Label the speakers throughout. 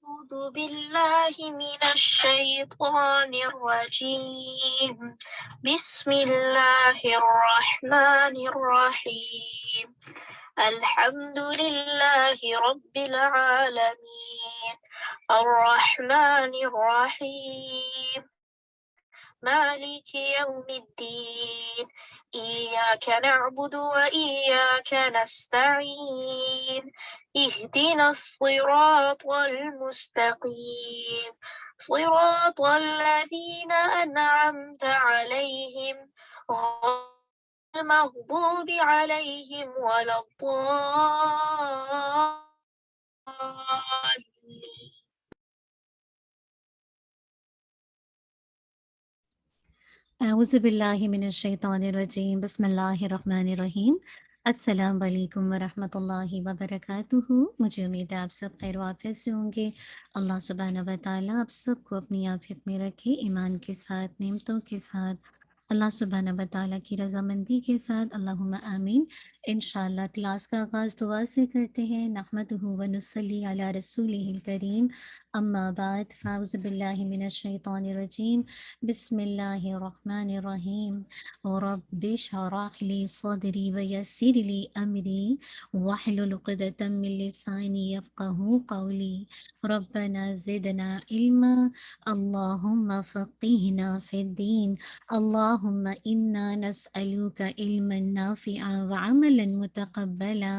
Speaker 1: أعوذ بالله من الشيطان الرجيم. بسم الله الرحمن الرحيم. الحمد لله رب العالمين، الرحمن الرحيم، مالك يوم الدين. إياك نعبد وإياك نستعين. اهدنا الصراط المستقيم، صراط الذين أنعمت عليهم، غير المغضوب عليهم ولا الضالين.
Speaker 2: اعوذ باللہ من الشیطان الرجیم بسم اللہ الرحمن الرحیم السلام علیکم ورحمۃ اللہ وبرکاتہ۔ مجھے امید ہے آپ سب خیر و عافیت سے ہوں گے۔ اللہ سبحانہ و تعالیٰ آپ سب کو اپنی عافیت میں رکھے، ایمان کے ساتھ، نعمتوں کے ساتھ، اللہ سبحانہ و تعالیٰ کی رضامندی کے ساتھ، اللہم آمین۔ انشاءاللہ کلاس کا آغاز دعا سے کرتے ہیں۔ نحمدہ و نصلی علی رسولہ الکریم، اما بعد فاعوذ باللہ من الشیطان الرجیم، بسم اللہ الرحمن الرحیم۔ رب اشرح لی صدری ویسر لی امری واحلل عقدۃ من لسانی یفقہوا قولی۔ ربنا زدنا علما، اللہم فقہنا فی الدین، اللہم انا نسألک علما نافعا وعملا متقبلا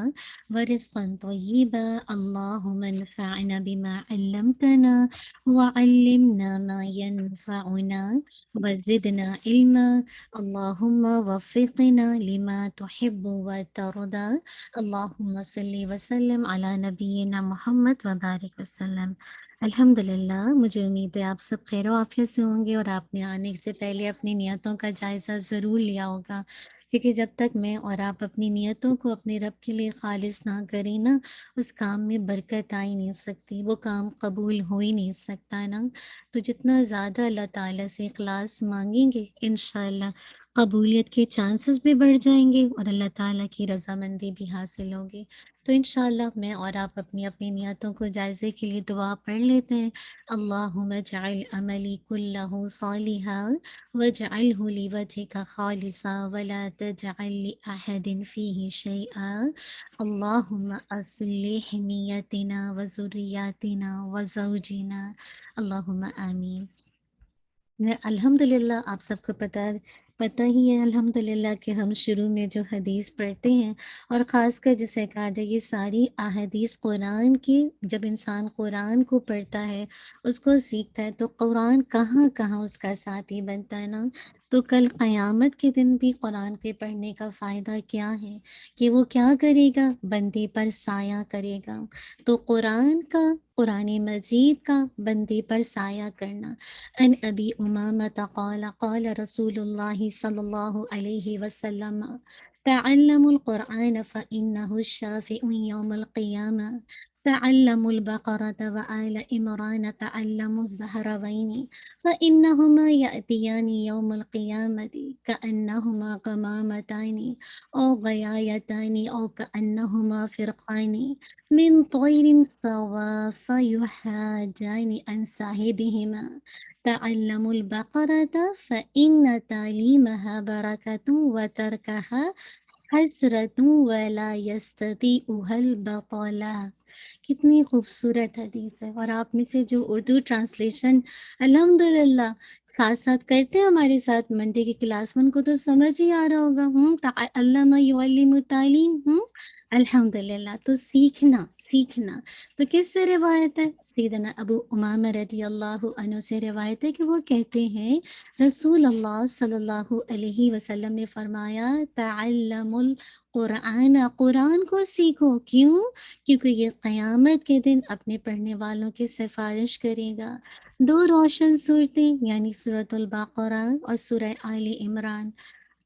Speaker 2: ورزقا طیبا، اللہم انفعنا بما علمتنا وعلمنا ما ينفعنا وزدنا علما، اللہم وفقنا لما تحب وترضى، اللہم صلی وسلم علی نبینا محمد وبارک وسلم۔ الحمد للہ، مجھے امید ہے آپ سب خیر و عافیت سے ہوں گے اور آپ نے آنے سے پہلے اپنی نیتوں کا جائزہ ضرور لیا ہوگا، کیونکہ جب تک میں اور آپ اپنی نیتوں کو اپنے رب کے لیے خالص نہ کریں نا، اس کام میں برکت آ ہی نہیں سکتی، وہ کام قبول ہو ہی نہیں سکتا نا۔ تو جتنا زیادہ اللہ تعالیٰ سے اخلاص مانگیں گے، انشاءاللہ قبولیت کے چانسز بھی بڑھ جائیں گے اور اللہ تعالیٰ کی رضامندی بھی حاصل ہوگی۔ تو انشاءاللہ میں اور آپ اپنی اپنی نیتوں کو جائزے کے لیے دعا پڑھ لیتے ہیں۔ اللہم اجعل عملی کلہ صالحا واجعلہ لوجہک خالصا ولا تجعل لأحد فیہ شیئا، اللہم اصلح نیتنا وذریاتنا وزوجنا، اللہم آمین۔ الحمدللہ آپ سب کو پتہ ہی ہے الحمدللہ کہ ہم شروع میں جو حدیث پڑھتے ہیں، اور خاص کر جسے کہا جائے یہ ساری احادیث قرآن کی، جب انسان قرآن کو پڑھتا ہے، اس کو سیکھتا ہے، تو قرآن کہاں کہاں اس کا ساتھی بنتا ہے نا۔ تو کل قیامت کے دن بھی قرآن کے پڑھنے کا فائدہ کیا ہے کہ وہ کیا کرے گا، بندے پر سایہ کرے گا۔ تو قرآن مجید کا بندے پر سایہ کرنا۔ ان ابی امامۃ قال قال رسول اللہ صلی اللہ علیہ وسلم تعلموا القرآن فإنه الشافع يوم القيامة، تعلموا البقرة وآل عمران، تعلموا الزهروين فإنهما يأتيان يوم القيامة كأنهما غمامتان أو غيايتان أو كأنهما فرقان من طير صواف يحاجان عن صاحبهما، تعلموا البقرة فإن تعلیمها برکة وترکها حسرة ولا يستطيعها البطالہ۔ کتنی خوبصورت حدیث ہے، اور آپ میں سے جو اردو ٹرانسلیشن الحمدللہ ساتھ ساتھ کرتے ہیں ہمارے ساتھ منڈے کی کلاس میں، ان کو تو سمجھ ہی آ رہا ہوگا۔ علامہ یعلم تعلیم، الحمدللہ۔ تو سیکھنا تو کس سے روایت ہے؟ سیدنا ابو امامہ رضی اللہ عنہ سے روایت ہے کہ وہ کہتے ہیں رسول اللہ صلی اللہ علیہ وسلم نے فرمایا تعلم القرآن، قرآن کو سیکھو۔ کیوں؟ کیونکہ یہ قیامت کے دن اپنے پڑھنے والوں کی سفارش کرے گا۔ دو روشن صورتیں یعنی سورۃ البقرہ اور سورہ آل عمران،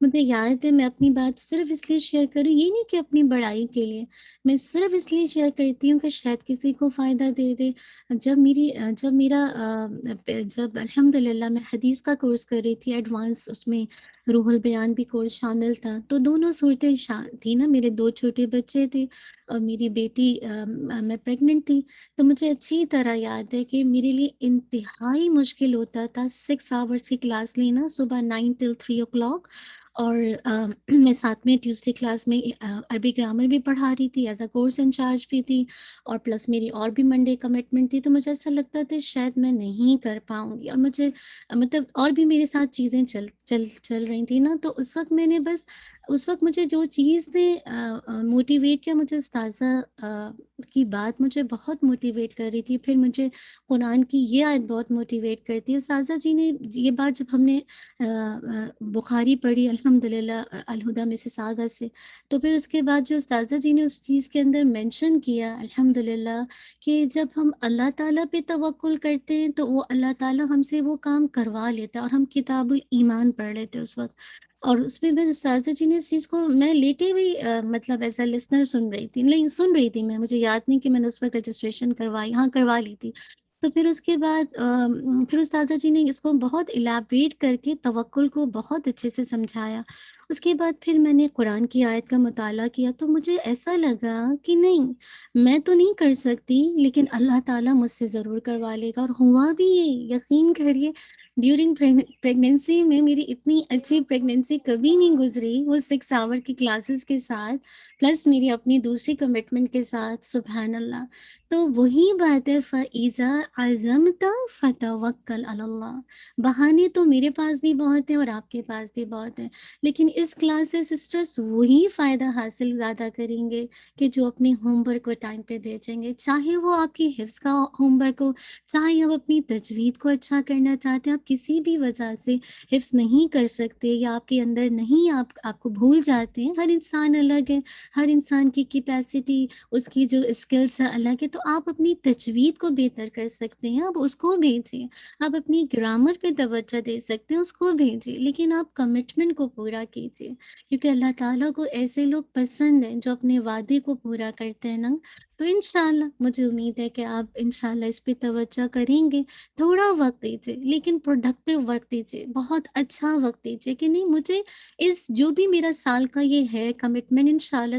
Speaker 2: مجھے یاد ہے میں اپنی بات صرف اس لیے شیئر کروں، یہ نہیں کہ اپنی بڑائی کے لیے، میں صرف اس لیے شیئر کرتی ہوں کہ شاید کسی کو فائدہ دے دے۔ جب میرا جب الحمدللہ میں حدیث کا کورس کر رہی تھی ایڈوانس، اس میں روح البیان بھی کورس شامل تھا، تو دونوں صورتیں تھی نا، میرے 2 چھوٹے بچے تھے اور میری بیٹی میں پریگننٹ تھی۔ تو مجھے اچھی طرح یاد ہے کہ میرے لیے انتہائی مشکل ہوتا تھا 6 آورس کی کلاس لینا، صبح 9 ٹل 3 او کلاک، اور میں ساتھ میں ٹیوزڈے کلاس میں عربی گرامر بھی پڑھا رہی تھی، ایز اے کورس انچارج بھی تھی، اور پلس میری اور بھی منڈے کمٹمنٹ تھی۔ تو مجھے ایسا لگتا تھا شاید میں نہیں کر پاؤں گی، اور مجھے مطلب اور بھی میرے ساتھ چیزیں چل رہی تھیں نا، تو اس وقت مجھے جو چیز نے موٹیویٹ کیا، مجھے استاذہ کی بات مجھے بہت موٹیویٹ کر رہی تھی، پھر مجھے قرآن کی یہ آیت بہت موٹیویٹ کرتی ہے۔ استاذہ جی نے یہ بات جب ہم نے بخاری پڑھی الحمدللہ الہدیٰ مسز آغا سے، تو پھر اس کے بعد جو استاذہ جی نے اس چیز کے اندر مینشن کیا الحمدللہ، کہ جب ہم اللہ تعالیٰ پہ توکل کرتے ہیں تو وہ اللہ تعالیٰ ہم سے وہ کام کروا لیتا ہے، اور ہم کتاب الایمان پڑھ رہے تھے اس وقت، اور اس میں بس استاذہ جی نے اس چیز کو، میں لیٹے ہوئی مطلب ایز اے لسنر سن رہی تھی، نہیں سن رہی تھی میں، مجھے یاد نہیں کہ میں نے اس وقت رجسٹریشن کروائی، ہاں کروا لی تھی۔ تو پھر اس کے بعد پھر استاذہ جی نے اس کو بہت الیبریٹ کر کے توکل کو بہت اچھے سے سمجھایا۔ اس کے بعد پھر میں نے قرآن کی آیت کا مطالعہ کیا، تو مجھے ایسا لگا کہ نہیں، میں تو نہیں کر سکتی لیکن اللہ تعالیٰ مجھ سے ضرور کروا لے گا، اور ہوا بھی یہ، یقین کریے ڈیورنگ پریگنینسی میں میری اتنی اچھی پریگنینسی کبھی نہیں گزری، وہ 6 آور کی کلاسز کے ساتھ، پلس میری اپنی دوسری کمٹمنٹ کے ساتھ، سبحان اللہ۔ تو وہی بات ہے، فَإِذَا عَزَمْتَ فَتَوَكَّلْ عَلَى اللَّهِ۔ بہانے تو میرے پاس بھی بہت ہیں اور آپ کے پاس بھی بہت ہیں، لیکن اس کلاس سے سسٹرس وہی فائدہ حاصل زیادہ کریں گے کہ جو اپنے ہوم ورک کو ٹائم پہ بھیجیں گے، چاہے وہ آپ کی حفظ کا ہوم ورک ہو، چاہے آپ اپنی تجوید کو اچھا کرنا چاہتے ہیں، آپ کسی بھی وجہ سے حفظ نہیں کر سکتے یا آپ کے اندر نہیں، آپ کو بھول جاتے ہیں، ہر انسان الگ ہے، ہر انسان کی کیپیسٹی، اس کی جو اسکلس الگ ہے، تو آپ اپنی تجوید کو بہتر کر سکتے ہیں، آپ اس کو بھیجیں، آپ اپنی گرامر پہ توجہ دے سکتے ہیں، اس کو بھیجیں، لیکن آپ کمٹمنٹ کو پورا کیجیے، کیونکہ اللہ تعالیٰ کو ایسے لوگ پسند ہیں جو اپنے وعدے کو پورا کرتے ہیں نا۔ تو انشاءاللہ مجھے امید ہے کہ آپ انشاءاللہ اس پہ توجہ کریں گے، تھوڑا وقت دیجیے لیکن پروڈکٹیو وقت دیجیے، بہت اچھا وقت دیجیے، کہ نہیں مجھے اس جو بھی میرا سال کا یہ ہے کمٹمنٹ، انشاءاللہ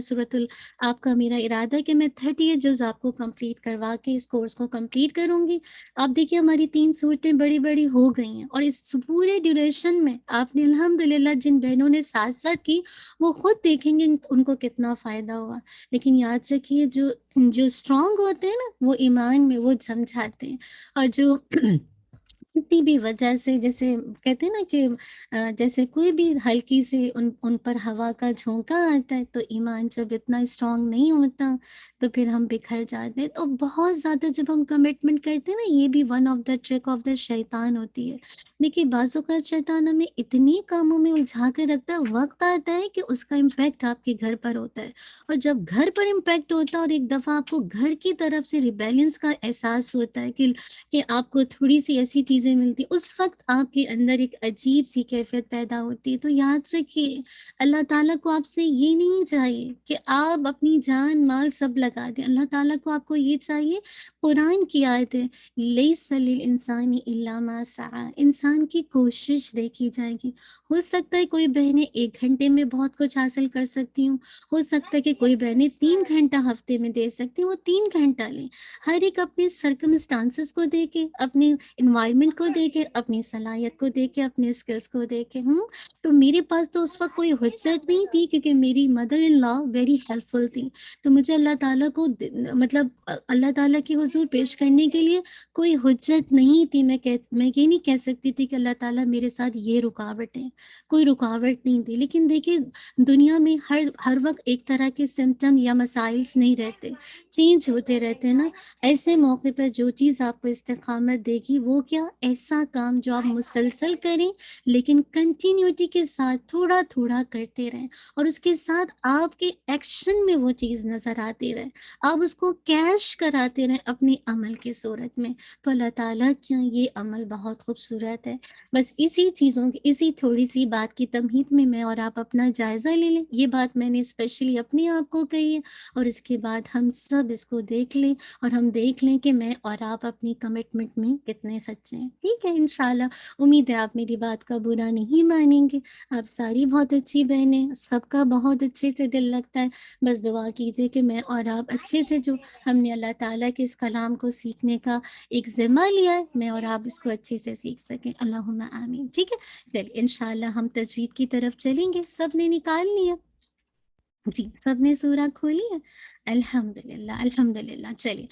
Speaker 2: آپ کا میرا ارادہ ہے کہ میں 30 جز آپ کو کمپلیٹ کروا کے اس کورس کو کمپلیٹ کروں گی۔ آپ دیکھیے ہماری 3 صورتیں بڑی بڑی ہو گئی ہیں، اور اس پورے ڈیوریشن میں آپ نے الحمدللہ جن بہنوں نے ساتھ ساتھ کی، وہ خود دیکھیں گے ان کو کتنا فائدہ ہوا۔ لیکن یاد رکھیے جو اسٹرانگ ہوتے ہیں نا، وہ ایمان میں وہ جم جاتے ہیں، اور جو کسی بھی وجہ سے، جیسے کہتے ہیں نا کہ جیسے کوئی بھی ہلکی سے ان پر ہوا کا جھونکا آتا ہے، تو ایمان جب اتنا اسٹرانگ نہیں ہوتا تو پھر ہم بکھر جاتے ہیں۔ تو بہت زیادہ جب ہم کمٹمنٹ کرتے ہیں نا، یہ بھی one of the trick of the شیطان ہوتی ہے۔ دیکھیے بعض اوقات شیطان ہمیں اتنی کاموں میں الجھا کے رکھتا ہے، وقت آتا ہے کہ اس کا امپیکٹ آپ کے گھر پر ہوتا ہے، اور جب گھر پر امپیکٹ ہوتا ہے اور ایک دفعہ آپ کو گھر کی طرف سے ریبیلنس کا احساس ہوتا ہے کہ آپ کو تھوڑی سی ایسی چیزیں ملتی، اس وقت آپ کے اندر ایک عجیب سی کیفیت پیدا ہوتی ہے۔ تو یاد رکھیے اللہ تعالیٰ کو آپ سے یہ نہیں چاہیے کہ آپ اپنی جان مال سب لگا دیں، اللہ تعالیٰ کو آپ کو یہ چاہیے، قرآن کی آیت ہے لیس للانسان الا ما سعی، انسان کی کوشش دیکھی جائے گی۔ ہو سکتا ہے کوئی بہنیں 1 گھنٹے میں بہت کچھ حاصل کر سکتی ہوں، ہو سکتا ہے کہ کوئی بہنیں 3 گھنٹہ ہفتے میں دے سکتی ہیں، وہ 3 گھنٹہ لیں۔ ہر ایک اپنے سرکمسٹانسز کو دیکھے، اپنے انوائرمنٹ کو دیکھے، اپنی صلاحیت کو دیکھے، اپنے اسکلس کو دیکھے۔ تو میرے پاس تو اس وقت کوئی حجت نہیں تھی، کیونکہ میری مدر ان لا ویری ہیلپ فل تھی، تو مجھے اللہ تعالیٰ کو مطلب اللہ تعالیٰ کی حضور پیش کرنے کے لیے کوئی حجت نہیں تھی۔ میں یہ نہیں کہہ سکتی تھی کہ اللہ تعالیٰ میرے ساتھ یہ رکاوٹ ہے، کوئی رکاوٹ نہیں تھی۔ لیکن دیکھیے دنیا میں ہر وقت ایک طرح کے سمٹم یا مسائلس نہیں رہتے، چینج ہوتے رہتے ہیں نا۔ ایسے موقع پر جو چیز آپ کو استقامت دے گی، وہ کیا، ایسا کام جو آپ مسلسل کریں لیکن کنٹینیوٹی کے ساتھ تھوڑا تھوڑا کرتے رہیں، اور اس کے ساتھ آپ کے ایکشن میں وہ چیز نظر آتی رہے۔ آپ اس کو کیش کراتے رہیں اپنے عمل کی صورت میں، تو اللہ تعالیٰ کیا یہ عمل بہت خوبصورت ہے۔ بس اسی چیزوں کی، اسی تھوڑی سی بات کی تمہید میں میں اور آپ اپنا جائزہ لے لیں۔ یہ بات میں نے اسپیشلی اپنے آپ کو کہی ہے، اور اس کے بعد ہم سب اس کو دیکھ لیں اور ہم دیکھ لیں کہ میں اور آپ اپنی کمٹمنٹ میں کتنے سچے ہیں۔ ٹھیک ہے انشاءاللہ، امید ہے آپ میری بات کا برا نہیں مانیں گے۔ آپ ساری بہت اچھی بہنیں، سب کا بہت اچھے سے دل لگتا ہے۔ بس دعا کیجیے کہ میں اور آپ اچھے سے، جو ہم نے اللہ تعالیٰ کے اس کلام کو سیکھنے کا ایک ذمہ لیا ہے، میں اور آپ اس کو اچھے سے سیکھ سکیں۔ اللہم آمین۔ ٹھیک ہے، چلیے انشاءاللہ ہم تجوید کی طرف چلیں گے۔ سب نے نکال لیا؟ جی، سب نے سورہ کھولی ہے؟ الحمدللہ الحمدللہ۔ چلیے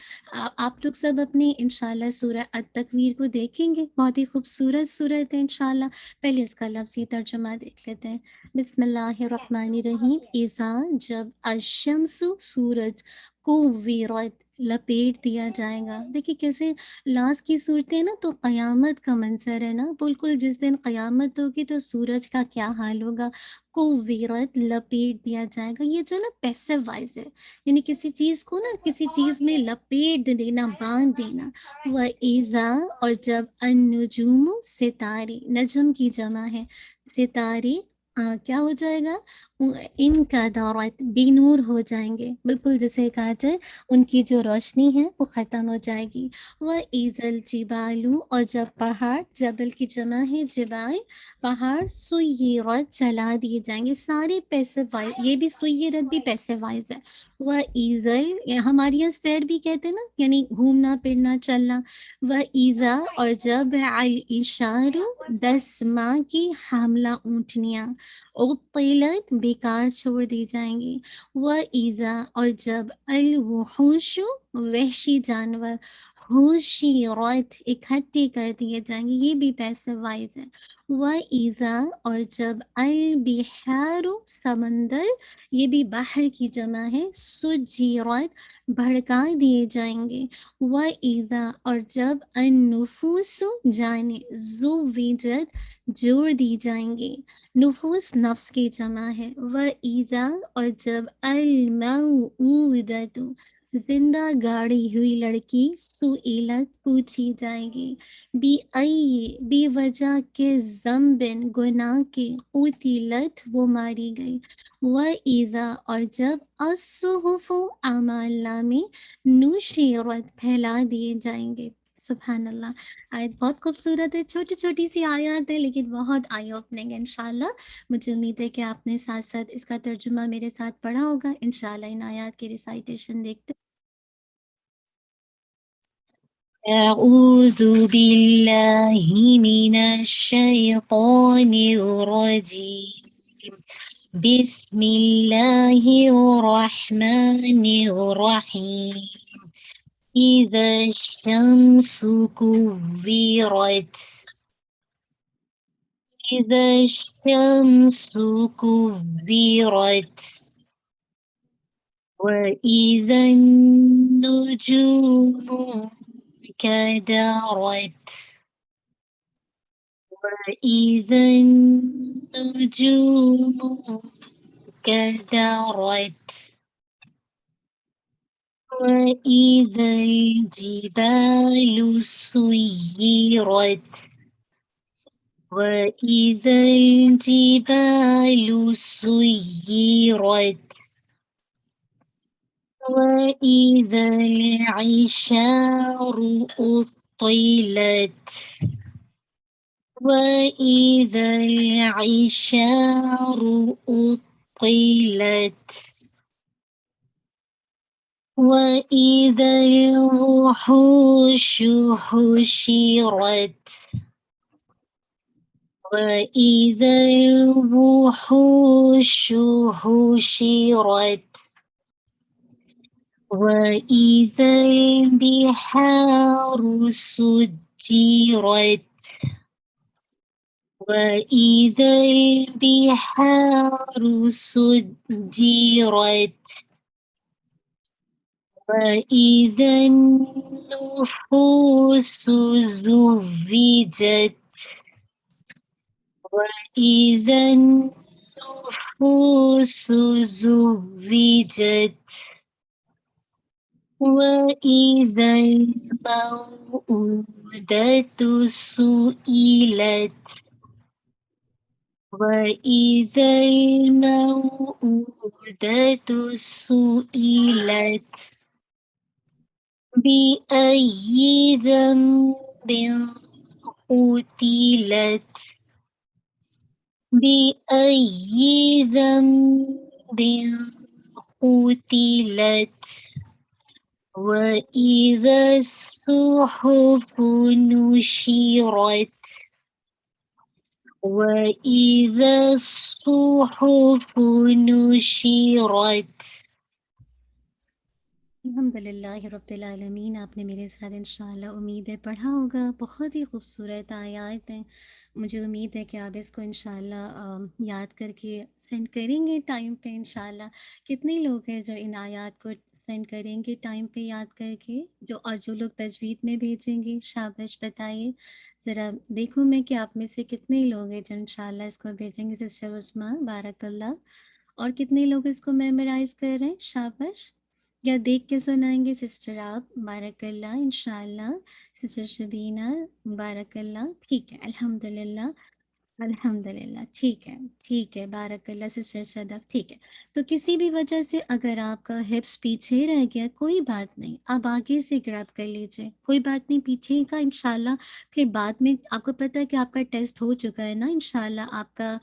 Speaker 2: آپ لوگ سب اپنے انشاءاللہ سورہ التکویر کو دیکھیں گے، بہت ہی خوبصورت سورت ہے انشاءاللہ۔ پہلے اس کا لفظی ترجمہ دیکھ لیتے ہیں۔ بسم اللہ الرحمن الرحیم۔ اذا، جب، الشمس، سورج، کوورت، لپیٹ دیا جائے گا۔ دیکھیے کیسے لاس کی صورتیں نا، تو قیامت کا منظر ہے نا، بالکل جس دن قیامت ہوگی تو سورج کا کیا حال ہوگا۔ کوورت، لپیٹ دیا جائے گا۔ یہ جو نا پیسو وائز ہے، یعنی کسی چیز کو نا کسی چیز میں لپیٹ دینا، باندھ دینا۔ وَإِذَا، اور جب، النجوم، ستارے، نجم کی جمع ہے، ستارے کیا ہو جائے گا، ان کا دورت، بے نور ہو جائیں گے، بالکل جیسے کہا جائے ان کی جو روشنی ہے وہ ختم ہو جائے گی۔ وَإِذَا الْجِبَالُ، اور جب پہاڑ، جبل کی جمع ہے جبال، پہاڑ، سیرت، چلا دیے جائیں گے۔ سارے پیسے وائز، یہ بھی سیرت بھی پیسے وائز ہے۔ وَإِذَا، ہمارے یہاں سیر بھی کہتے ہیں نا، یعنی گھومنا پھرنا چلنا۔ وَإِذَا، اور جب، العشار، 10 ماہ کی حاملہ اونٹنیاں، عطلت، بیکار چھوڑ دی جائیں گی۔ وَإِذَا، اور جب، الوحوش، وحشی جانور، حشرت، اکٹھے کر دیے جائیں گے، یہ بھی پیسے وائز ہے۔ وَإِذَا، اور جب، البحار، سمندر، یہ بھی بحر کی جمع ہے، سجرت، بھڑکا دیے جائیں گے۔ وَإِذَا، اور جب، النفوس، جانیں، زوجت، جوڑ دی جائیں گے۔ نفوس نفس کی جمع ہے۔ وَإِذَا، اور جب، الموءودۃ، زندہ گاڑی ہوئی لڑکی، سئلت، پوچھی جائے گی۔ بی وجہ کے، ذنبن، گناہ کے، قتلت، وہ ماری گئی۔ وَإِذَا، اور جب، الصحف، اعمال نامے، نشرت، پھیلا دیے جائیں گے۔ سبحان اللہ۔ آیت بہت خوبصورت ہے، چھوٹی چھوٹی سی آیات ہے لیکن بہت آئی اوپننگ ہے انشاءاللہ۔ مجھے امید ہے کہ آپ نے ساتھ ساتھ اس کا ترجمہ میرے ساتھ پڑھا ہوگا۔ انشاءاللہ ان آیات کی ریسائٹیشن دیکھتے اعوذ باللہ من الشیطان الرجیم، بسم اللہ الرحمن الرحیم۔ اذا الشمس كورت، اذا الشمس كورت، وإذا النجوم كدرت، وإذا النجوم كدرت، وإذا الجبال سيرت، وإذا الجبال سيرت، وإذا العشار عطلت، وإذا العشار عطلت، وإذا الوحوش حشرت، وإذا الوحوش حشرت، وإذا البحار سجرت، وإذا البحار سجرت، وإذا النفوس زوجت، وإذا النفوس زوجت، وَإِذَا الْمَوْءُودَةُ سُئِلَتْ وَإِذَا الْمَوْءُودَةُ سُئِلَتْ بِأَيِّ ذَنبٍ قُتِلَتْ بِأَيِّ ذَنبٍ قُتِلَتْ وَإِذَا الصُّحُفُ نُشِرَتْ وَإِذَا الصُّحُفُ نُشِرَتْ. الحمدللہ رب العالمین. آپ نے میرے ساتھ انشاءاللہ امید ہے پڑھا ہوگا. بہت ہی خوبصورت آیات ہیں. مجھے امید ہے کہ آپ اس کو انشاءاللہ یاد کر کے سینڈ کریں گے ٹائم پہ انشاءاللہ. کتنے لوگ ہیں جو ان آیات کو سینڈ کریں گے ٹائم پہ یاد کر کے، جو لوگ تجوید میں بھیجیں گے؟ شاباش، بتائیے ذرا. دیکھوں میں کہ آپ میں سے کتنے لوگ ہیں جو انشاءاللہ اس کو بھیجیں گے. سسٹر عثمان، بارک اللہ. اور کتنے لوگ اس کو میمورائز کر رہے ہیں؟ شاباش. یا دیکھ کے سنائیں گے؟ سسٹر آپ، بارک اللہ. انشاءاللہ سسٹر شبینہ، بارک اللہ. ٹھیک ہے، الحمدللہ. الحمدللہ، ٹھیک ہے. ٹھیک ہے، بارک اللہ. سسٹر صدف، ٹھیک ہے. تو کسی بھی وجہ سے اگر آپ کا ہپس پیچھے رہ گیا، کوئی بات نہیں، آپ آگے سے گراب کر لیجئے، کوئی بات نہیں. پیچھے کا انشاءاللہ پھر بعد میں آپ کو پتہ ہے کہ آپ کا ٹیسٹ ہو چکا ہے نا انشاءاللہ. آپ کا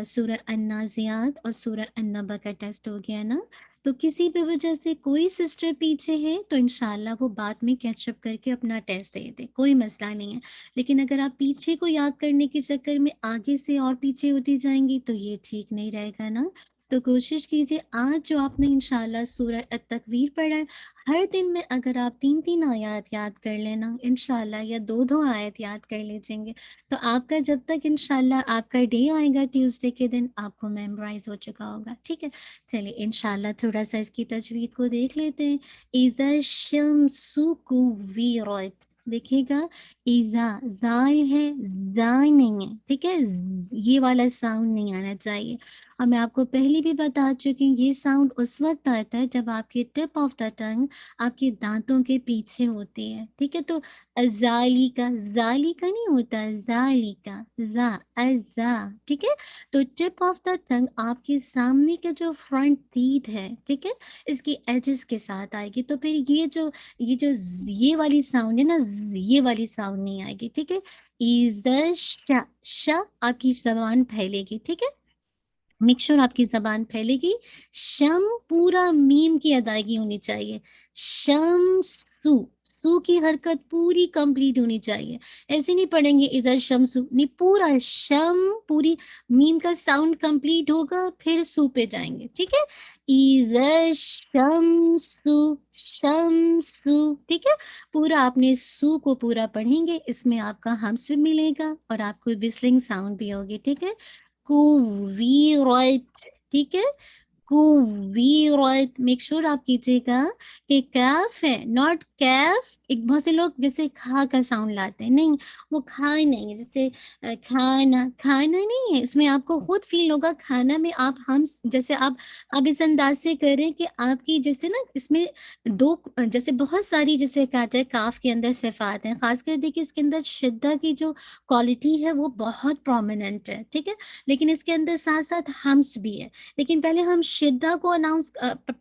Speaker 2: سورہ النازعات اور سورہ النبا کا ٹیسٹ ہو گیا نا. تو کسی بھی وجہ سے کوئی سسٹر پیچھے ہے تو انشاءاللہ وہ بعد میں کیچ اپ کر کے اپنا ٹیسٹ دے دے، کوئی مسئلہ نہیں ہے. لیکن اگر آپ پیچھے کو یاد کرنے کے چکر میں آگے سے اور پیچھے ہوتی جائیں گی تو یہ ٹھیک نہیں رہے گا نا. تو کوشش کیجیے آج جو آپ نے انشاءاللہ سورہ التکویر پڑھا ہے، ہر دن میں اگر آپ 3 آیات یاد کر لینا انشاءاللہ، یا 2 آیت یاد کر لیجیں گے، تو آپ کا جب تک انشاءاللہ آپ کا ڈے آئے گا ٹیوزڈے کے دن، آپ کو میمورائز ہو چکا ہوگا. ٹھیک ہے، چلیے انشاءاللہ تھوڑا سا اس کی تجوید کو دیکھ لیتے ہیں. اذا الشمس کوورت، دیکھیے گا ایزا زال ہے، زال نہیں ہے. ٹھیک ہے، یہ والا ساؤنڈ نہیں آنا چاہیے. اور میں آپ کو پہلے بھی بتا چکی ہوں، یہ ساؤنڈ اس وقت آتا ہے جب آپ کی ٹپ آف دا ٹنگ آپ کے دانتوں کے پیچھے ہوتی ہے. ٹھیک ہے، تو ازالی کا، زالی کا نہیں ہوتا، زالی کا، زا، ازا. ٹھیک ہے، تو ٹپ آف دا ٹنگ آپ کے سامنے کا جو فرنٹ ٹیتھ ہے، ٹھیک ہے، اس کی ایجز کے ساتھ آئے گی. تو پھر یہ جو یہ والی ساؤنڈ ہے نا، یہ والی ساؤنڈ نہیں آئے گی. ٹھیک ہے، ایزا شا، شا آپ کی زبان پھیلے گی. ٹھیک ہے، میک شور آپ کی زبان پھیلے گی. شم پورا میم کی ادائیگی ہونی چاہیے. شم سو، سو کی حرکت پوری کمپلیٹ ہونی چاہیے. ایسے نہیں پڑھیں گے ادھر شمسو، نہیں، پورا شم، پوری میم کا ساؤنڈ کمپلیٹ ہوگا پھر سو پہ جائیں گے. ٹھیک ہے، ادھر شمسو، شمسو. ٹھیک ہے، پورا آپ نے سو کو پورا پڑھیں گے. اس میں آپ کا ہمس بھی ملے گا اور آپ کو وسلنگ ساؤنڈ بھی ہوگی. ٹھیک ہے، کوویرت. ٹھیک ہے، کوویرت. میک شور آپ کیجیے گا کہ کیف ہے، ناٹ کیف. ایک بہت سے لوگ جیسے کھا کا ساؤنڈ لاتے ہیں، نہیں، وہ کھا نہیں ہے. جیسے کھانا، کھانا نہیں ہے. اس میں آپ کو خود فیل ہوگا کھانا میں آپ ہم، جیسے آپ اس انداز سے کریں کہ آپ کی جیسے نا اس میں دو، جیسے بہت ساری جیسے کہتے ہیں کاف کے اندر صفات ہیں، خاص کر دیکھیے اس کے اندر شدہ کی جو کوالٹی ہے وہ بہت پرومیننٹ ہے. ٹھیک ہے، لیکن اس کے اندر ساتھ ساتھ ہمس بھی ہے. لیکن پہلے ہم شدہ کو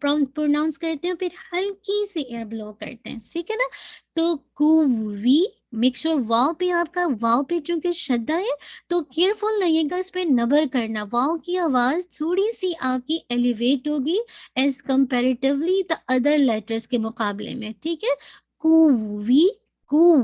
Speaker 2: پروناؤنس کرتے ہیں، پھر ہلکی سی ایئر بلو کرتے ہیں. ٹھیک ہے نا، تو کووی. میک شور واؤ پہ آپ کا، واؤ پہ چونکہ شدہ ہے تو کیئرفل رہیے گا اس پہ نبر کرنا. واؤ کی آواز تھوڑی سی آپ کی ایلیویٹ ہوگی as comparatively the other letters کے مقابلے میں. ٹھیک ہے، کووی، کو،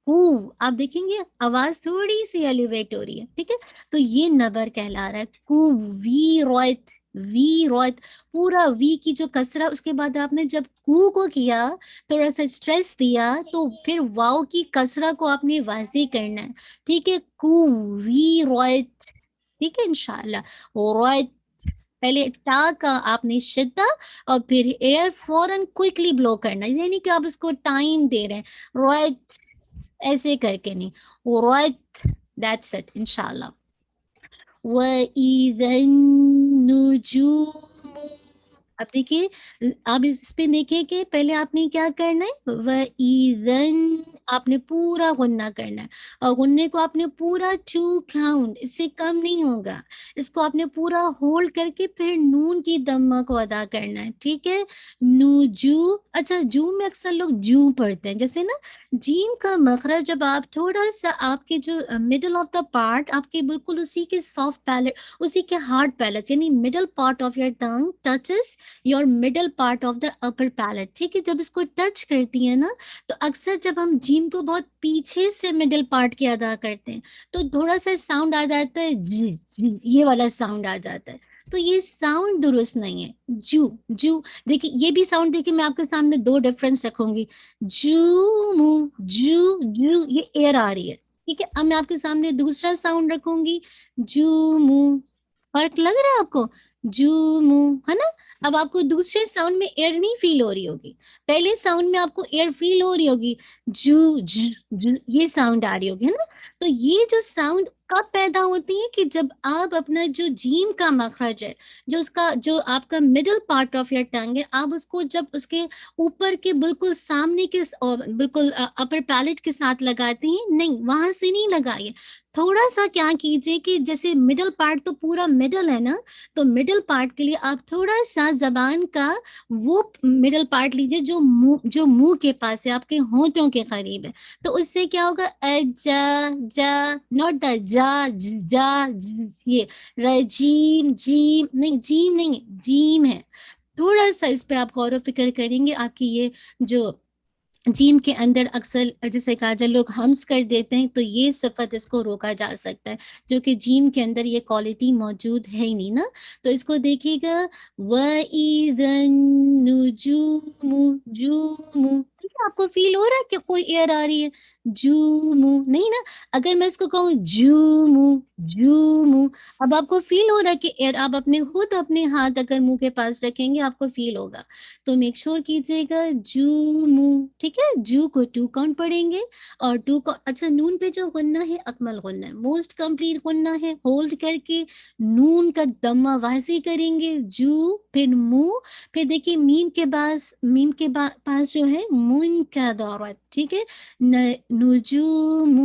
Speaker 2: کو. آپ دیکھیں گے آواز تھوڑی سی ایلیویٹ ہو رہی ہے. ٹھیک ہے، تو یہ نبر کہلا رہا ہے. کو وی رویت، وی رویت. پورا وی کی جو کسرہ اس کے بعد آپ نے جب کو کیا، تھوڑا سا اسٹریس دیا، تو پھر واؤ کی کسرہ کو آپ نے واضح کرنا ہے. ٹھیک ہے، کو وی رویت. ٹھیک ہے انشاءاللہ. رویت، پہلے تا کا آپ نے شدہ اور پھر ایئر فوراً کوئکلی بلو کرنا. یعنی کہ آپ اس کو ٹائم دے رہے ہیں. رویت ایسے کر کے نہیں، رویت. دیٹس اٹ انشاءاللہ. وَإِذَا النُّجُومُ اب دیکھیے آپ اس پہ دیکھیں کہ پہلے آپ نے کیا کرنا ہے، وَإِذًا آپ نے پورا غنہ کرنا ہے، اور غنے کو آپ نے پورا 2 کاؤنٹ، اس سے کم نہیں ہوگا، اس کو آپ نے پورا ہولڈ کر کے پھر نون کی دمہ کو ادا کرنا ہے، ٹھیک ہے، نوجو، اچھا جو میں اکثر لوگ جو پڑھتے ہیں، جیسے نا جیم کا مخرج جب آپ تھوڑا سا آپ کے جو مڈل آف دا پارٹ آپ کے بالکل اسی کے سافٹ پیلٹ، اسی کے ہارڈ پیلٹ، یعنی middle part of your tongue touches your middle part of the upper palate, ٹھیک ہے، جب اس کو ٹچ کرتی ہے نا تو اکثر جب ہم جیم کو بہت پیچھے سے مڈل پارٹ کے ادا کرتے ہیں تو تھوڑا سا ساؤنڈ آ جاتا ہے جی جی، یہ والا ساؤنڈ آ جاتا ہے، تو یہ ساؤنڈ درست نہیں ہے، جو جو دیکھیے یہ بھی ساؤنڈ، دیکھیے میں آپ کے سامنے 2 ڈفرنس رکھوں گی، جو مو، جو یہ ایئر آ رہی ہے، ٹھیک ہے، اب میں آپ کے سامنے دوسرا ساؤنڈ رکھوں گی، جو مو، فرق لگ رہا ہے آپ کو، جو مو، ہے نا، اب آپ کو دوسرے ساؤنڈ میں ایئر نہیں فیل ہو رہی ہوگی، پہلے ساؤنڈ میں آپ کو ایئر فیل ہو رہی ہوگی، جو جو یہ ساؤنڈ آ رہی ہوگی، ہے نا، تو یہ جو ساؤنڈ کب پیدا ہوتی ہے کہ جب آپ اپنا جو جیم کا مخرج ہے، جو اس کا جو آپ کا مڈل پارٹ آف یور ٹنگ ہے، آپ اس کو جب اس کے اوپر کے بالکل سامنے کے بالکل اپر پیلٹ کے ساتھ لگاتے ہیں، نہیں وہاں سے نہیں لگائیے، تھوڑا سا کیا کیجئے کہ جیسے مڈل پارٹ تو پورا مڈل ہے نا، تو مڈل پارٹ کے لیے آپ تھوڑا سا زبان کا وہ مڈل پارٹ لیجئے جو منہ کے پاس ہے، آپ کے ہونٹوں کے قریب ہے، تو اس سے کیا ہوگا، جا جا، ناٹ دا جا جا، یہ رجیم جیم نہیں، جیم نہیں جیم ہے، تھوڑا سا اس پہ آپ غور و فکر کریں گے، آپ کی یہ جو جیم کے اندر اکثر جیسے کہا جائے لوگ ہمس کر دیتے ہیں، تو یہ صفت اس کو روکا جا سکتا ہے، کیونکہ جیم کے اندر یہ کوالٹی موجود ہے ہی نہیں نا، تو اس کو دیکھیے گا، وَإِذَا النُّجُومُ جُومُ، ٹھیک ہے، آپ کو فیل ہو رہا ہے کہ کوئی ایئر آ رہی ہے، جومو نہیں نا، اگر میں اس کو کہوں جومو جومو، اب آپ کو فیل ہو رہا ہے کہ ایئر، آپ خود اپنے ہاتھ اگر منہ کے پاس رکھیں گے آپ کو فیل ہوگا، تو میک شور کیجیے گا جو منہ، ٹھیک ہے، جو کو 2 کاؤنٹ پڑھیں گے، اور 2 کو اچھا نون پہ جو غنہ ہے اکمل غنہ ہے، موسٹ کمپلیٹ غنہ ہے، ہولڈ کر کے نون کا دمہ واضح کریں گے، جو پھر منہ، پھر دیکھیے میم کے پاس جو ہے من کا دورت، ٹھیک ہے، نجوم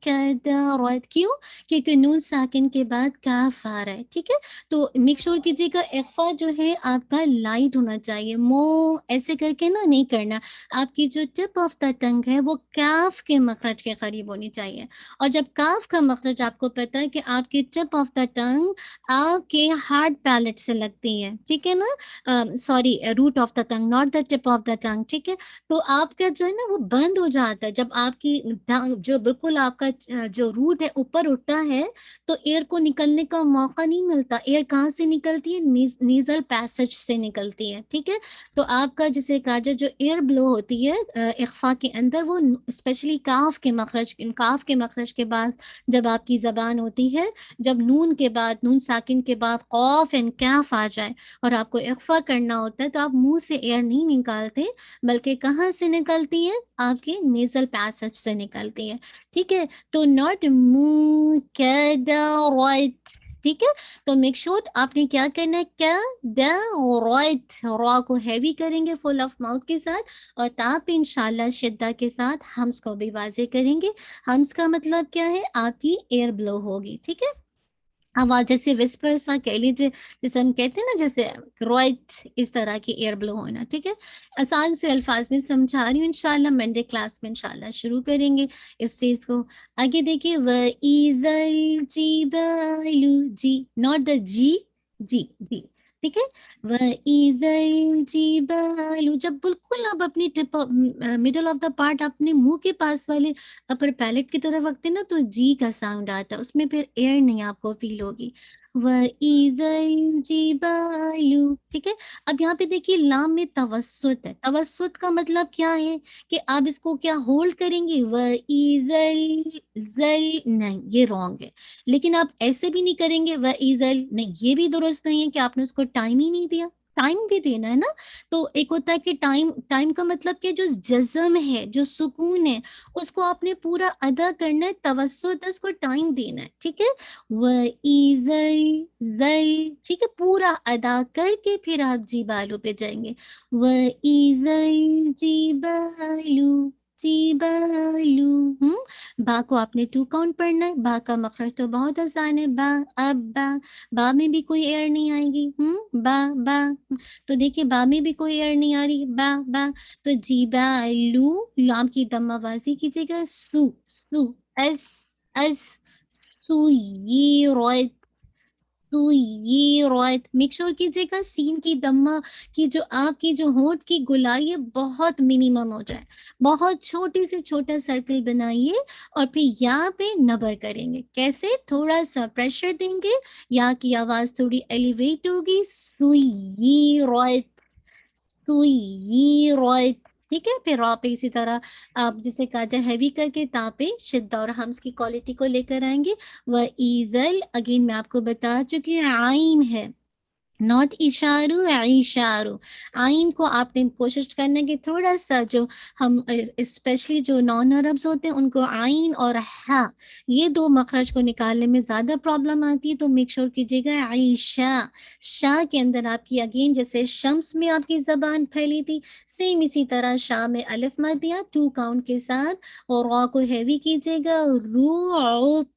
Speaker 2: کا دورت، کیوں، کیونکہ نون ساکن کے بعد کاف آ رہا ہے، ٹھیک ہے، تو میک شور کیجیے گا اخفا جو ہے آپ کا لائٹ ہونا چاہیے، مو ایسے کر کے نا نہیں کرنا، آپ کی جو ٹپ آف دا ٹنگ ہے وہ کاف کے مخرج کے قریب ہونی چاہیے، اور جب کاف کا مخرج آپ کو پتا ہے کہ آپ کی ٹپ آف دا ٹنگ آپ کے ہارڈ پیلٹ سے لگتی ہے، ٹھیک ہے نا، sorry root of the tongue not the tip of the tongue, ٹھیک ہے، تو آپ کا جو ہے نا وہ بند ہو جاتا ہے، جب آپ کی جو بالکل آپ کا جو روٹ ہے اوپر اٹھتا ہے تو ایئر کو نکلنے کا موقع نہیں ملتا، ایئر کہاں سے نکلتی ہے، نیزل پیسج سے نکلتی ہے، ٹھیک ہے، تو آپ کا جسے کہا جائے جو ایئر بلو ہوتی ہے اخفا کے اندر، وہ اسپیشلی کاف کے مخرج کے بعد جب آپ کی زبان ہوتی ہے، جب نون کے بعد نون ساکن کے بعد قاف اینڈ کاف آ جائے اور آپ کو اخفا کرنا ہوتا ہے تو آپ منہ سے ایئر نہیں نکالتے، بلکہ کہاں سے نکلتی ہے، آپ کے نیزل پیسج سے نکلتی ہے، ٹھیک ہے، تو ناٹ منہ کدرت، ٹھیک ہے، تو میک شور آپ نے کیا کرنا ہے، کیا رائٹ، را کو ہیوی کریں گے فل آف ماؤتھ کے ساتھ، اور تا پہ انشاءاللہ شدہ کے ساتھ ہمس کو بھی واضح کریں گے، ہمس کا مطلب کیا ہے، آپ کی ایئر بلو ہوگی، ٹھیک ہے، آواز جیسے وسپر سا کہہ لیجیے، جیسے ہم کہتے ہیں نا جیسے رائٹ، اس طرح کی ایئر بلو ہونا، ٹھیک ہے، آسان سے الفاظ میں سمجھا رہی ہوں، انشاءاللہ منڈے کلاس میں انشاءاللہ شروع کریں گے اس چیز کو، آگے دیکھیے وَإِذَا الْجِبَالُ، جی ناٹ دا جی، جی جی، ٹھیک ہے، وَإِذَا الْجِبَالُ، جب بالکل آپ اپنی ٹپ مڈل آف دا پارٹ اپنے منہ کے پاس والے اپر پیلٹ کی طرف رکھتے نا تو جی کا ساؤنڈ آتا ہے، اس میں پھر ایئر نہیں آپ کو فیل ہوگی، وَإِذَا الْجِبَالُ، ٹھیک ہے، اب یہاں پہ دیکھیے لام میں توسط ہے، توسط کا مطلب کیا ہے کہ آپ اس کو کیا ہولڈ کریں گے، وَإِذَا نہیں یہ رانگ ہے، لیکن آپ ایسے بھی نہیں کریں گے وَإِذَا نہیں، یہ بھی درست نہیں ہے کہ آپ نے اس کو ٹائم ہی نہیں دیا، ٹائم بھی دینا ہے نا. تو ایک ہوتا ہے کہ ٹائم کا مطلب کہ جو جزم ہے، جو سکون ہے، اس کو آپ نے پورا ادا کرنا ہے، توسط ہے، اس کو ٹائم دینا ہے. ٹھیک ہے، وَإِذَا ٹھیک ہے، پورا ادا کر کے پھر آپ جیبالو پہ جائیں گے. وَإِذَا الْجِبَالُ جیبالو. با کو آپ نے 2 کاؤنٹ پڑھنا ہے. با کا مخرج تو بہت آسان ہے، با. اب با میں بھی کوئی ایئر نہیں آئے گی. با تو دیکھیے با میں بھی کوئی ایئر نہیں آ رہی، با. تو جیبالو، لام کی دم آوازی کیجیے گا. سو ایس ایس سویرت سویرت. میک شور کیجیے گا سین کی دمہ کی جو آپ کی جو ہونٹ کی گولائی ہے بہت منیمم ہو جائے. بہت چھوٹی سے چھوٹا سرکل بنائیے اور پھر یہاں پہ نبر کریں گے. کیسے؟ تھوڑا سا پریشر دیں گے، یا کی آواز تھوڑی ایلیویٹ ہوگی. سویرت سویرت. ٹھیک ہے، پھر را پہ اسی طرح آپ جسے کہا جائے ہیوی کر کے تا پہ شدہ اور ہمس کی کوالٹی کو لے کر آئیں گے. وَإِذَا، اگین میں آپ کو بتا چکی ہوں عین ہے، ناٹ اشارو، اشارو. آئین کو آپ نے کوشش کرنے کی تھوڑا سا جو ہم اسپیشلی جو نان عربز ہوتے ہیں ان کو آئین اور ہا یہ 2 مخرج کو نکالنے میں زیادہ پرابلم آتی ہے. تو میک شور کیجیے گا عیشا. شاہ کے اندر آپ کی اگین جیسے شمس میں آپ کی زبان پھیلی تھی، سیم اسی طرح شاہ میں الف مت دیا 2 کاؤنٹ کے ساتھ، اور را کو ہیوی کیجیے گا. روعطیلت.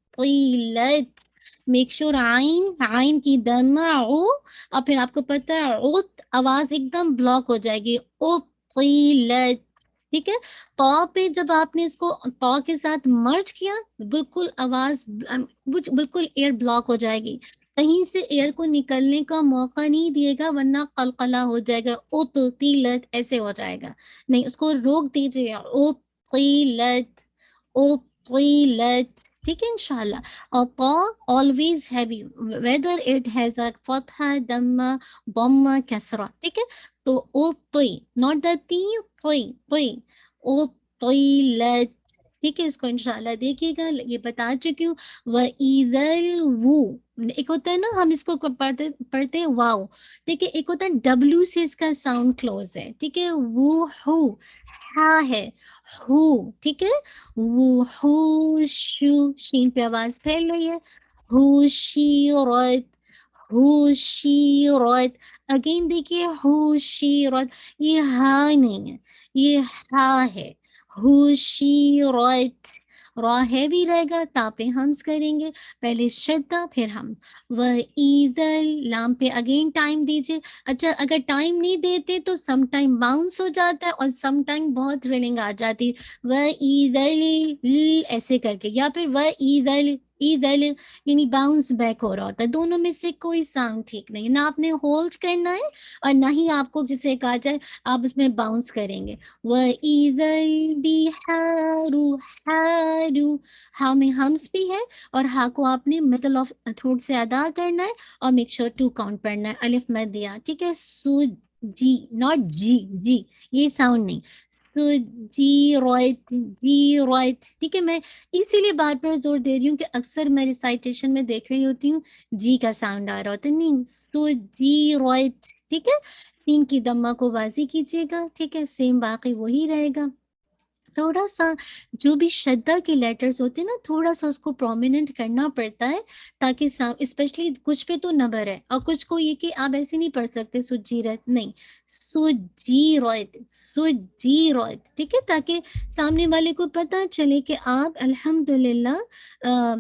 Speaker 2: میک شور عین کی دمہ او، اور پھر آپ کو پتہ ہے اوت آواز ایک دم بلاک ہو جائے گی. اوقیلت. ٹھیک ہے، تو پہ جب آپ نے اس کو تو کے ساتھ مرج کیا بالکل آواز بالکل ایئر بلاک ہو جائے گی. کہیں سے ایئر کو نکلنے کا موقع نہیں دیے گا ورنہ قلقلہ ہو جائے گا. اوقیلت ایسے ہو جائے گا، نہیں اس کو روک دیجیے. اوقیلت اوقیلت. ٹھیک ہے انشاءاللہ. اور تو always heavy whether it has a فتحہ دمہ ضمہ کسرہ. ٹھیک ہے، تو او توئی not the تی توئی او تویلت. ٹھیک ہے، اس کو انشاءاللہ دیکھیے گا. یہ بتا چکی ہوں. وَإِذَا الْوُو، ایک ہوتا ہے نا ہم اس کو پڑھتے ہیں واو. ٹھیک ہے، ایک ہوتا ہے ڈبلیو سے اس کا ساؤنڈ کلوز ہے. ٹھیک ہے، وہ ہو ہا ہے ہو. ٹھیک ہے، وحوشو، شین پہ آواز پھیل رہی ہے. ہوشیرت ہوشیرت. اگین دیکھیے ہوشیرت، یہ ہا نہیں ہے، یہ ہا ہے. ہوشیرت. را ہیوی رہے گا، تا پہ ہمس کریں گے، پہلے شدہ پھر ہم. وَإِذَا، لام پہ اگین ٹائم دیجیے. اچھا اگر ٹائم نہیں دیتے تو سم ٹائم باؤنس ہو جاتا ہے اور سم ٹائم بہت تھرلنگ آ جاتی ہے. وَإِذَا ایسے کر کے، یا پھر وَإِذَا ایدل یعنی باؤنس بیک ہو رہا ہوتا ہے. دونوں میں سے کوئی ساؤنڈ ٹھیک نہیں، نہ آپ نے ہولڈ کرنا ہے اور نہ ہی آپ کو جسے کہا جائے آپ اس میں باؤنس کریں گے. وَإِذَا الْبِحَارُ حَارُ، ہاں میں ہمس بھی ہے اور ہا کو آپ نے مڈل آف تھروٹ سے ادا کرنا ہے اور میک شور 2 کاؤنٹ پڑھنا ہے. الف مت دیا. ٹھیک ہے، سو جی ناٹ جی یہ ساؤنڈ نہیں. سو جی رویت جی رویت. ٹھیک ہے، میں اسی لیے بار بار زور دے رہی ہوں کہ اکثر میں ریسائٹیشن میں دیکھ رہی ہوتی ہوں جی کا ساؤنڈ آ رہا ہوتا ہے، نہیں تو جی رویت. ٹھیک ہے، سین کی دمہ کو واضح کیجیے گا. ٹھیک ہے، سیم باقی وہی رہے گا. تھوڑا سا جو بھی شدہ کے لیٹرز ہوتے ہیں نا تھوڑا سا اس کو پرومیننٹ کرنا پڑتا ہے تاکہ اسپیشلی کچھ پہ تو نبر ہے اور کچھ کو یہ کہ آپ ایسے نہیں پڑھ سکتے سجی رت، نہیں سجی رویت سجی رویت. ٹھیک ہے، تاکہ سامنے والے کو پتہ چلے کہ آپ الحمدللہ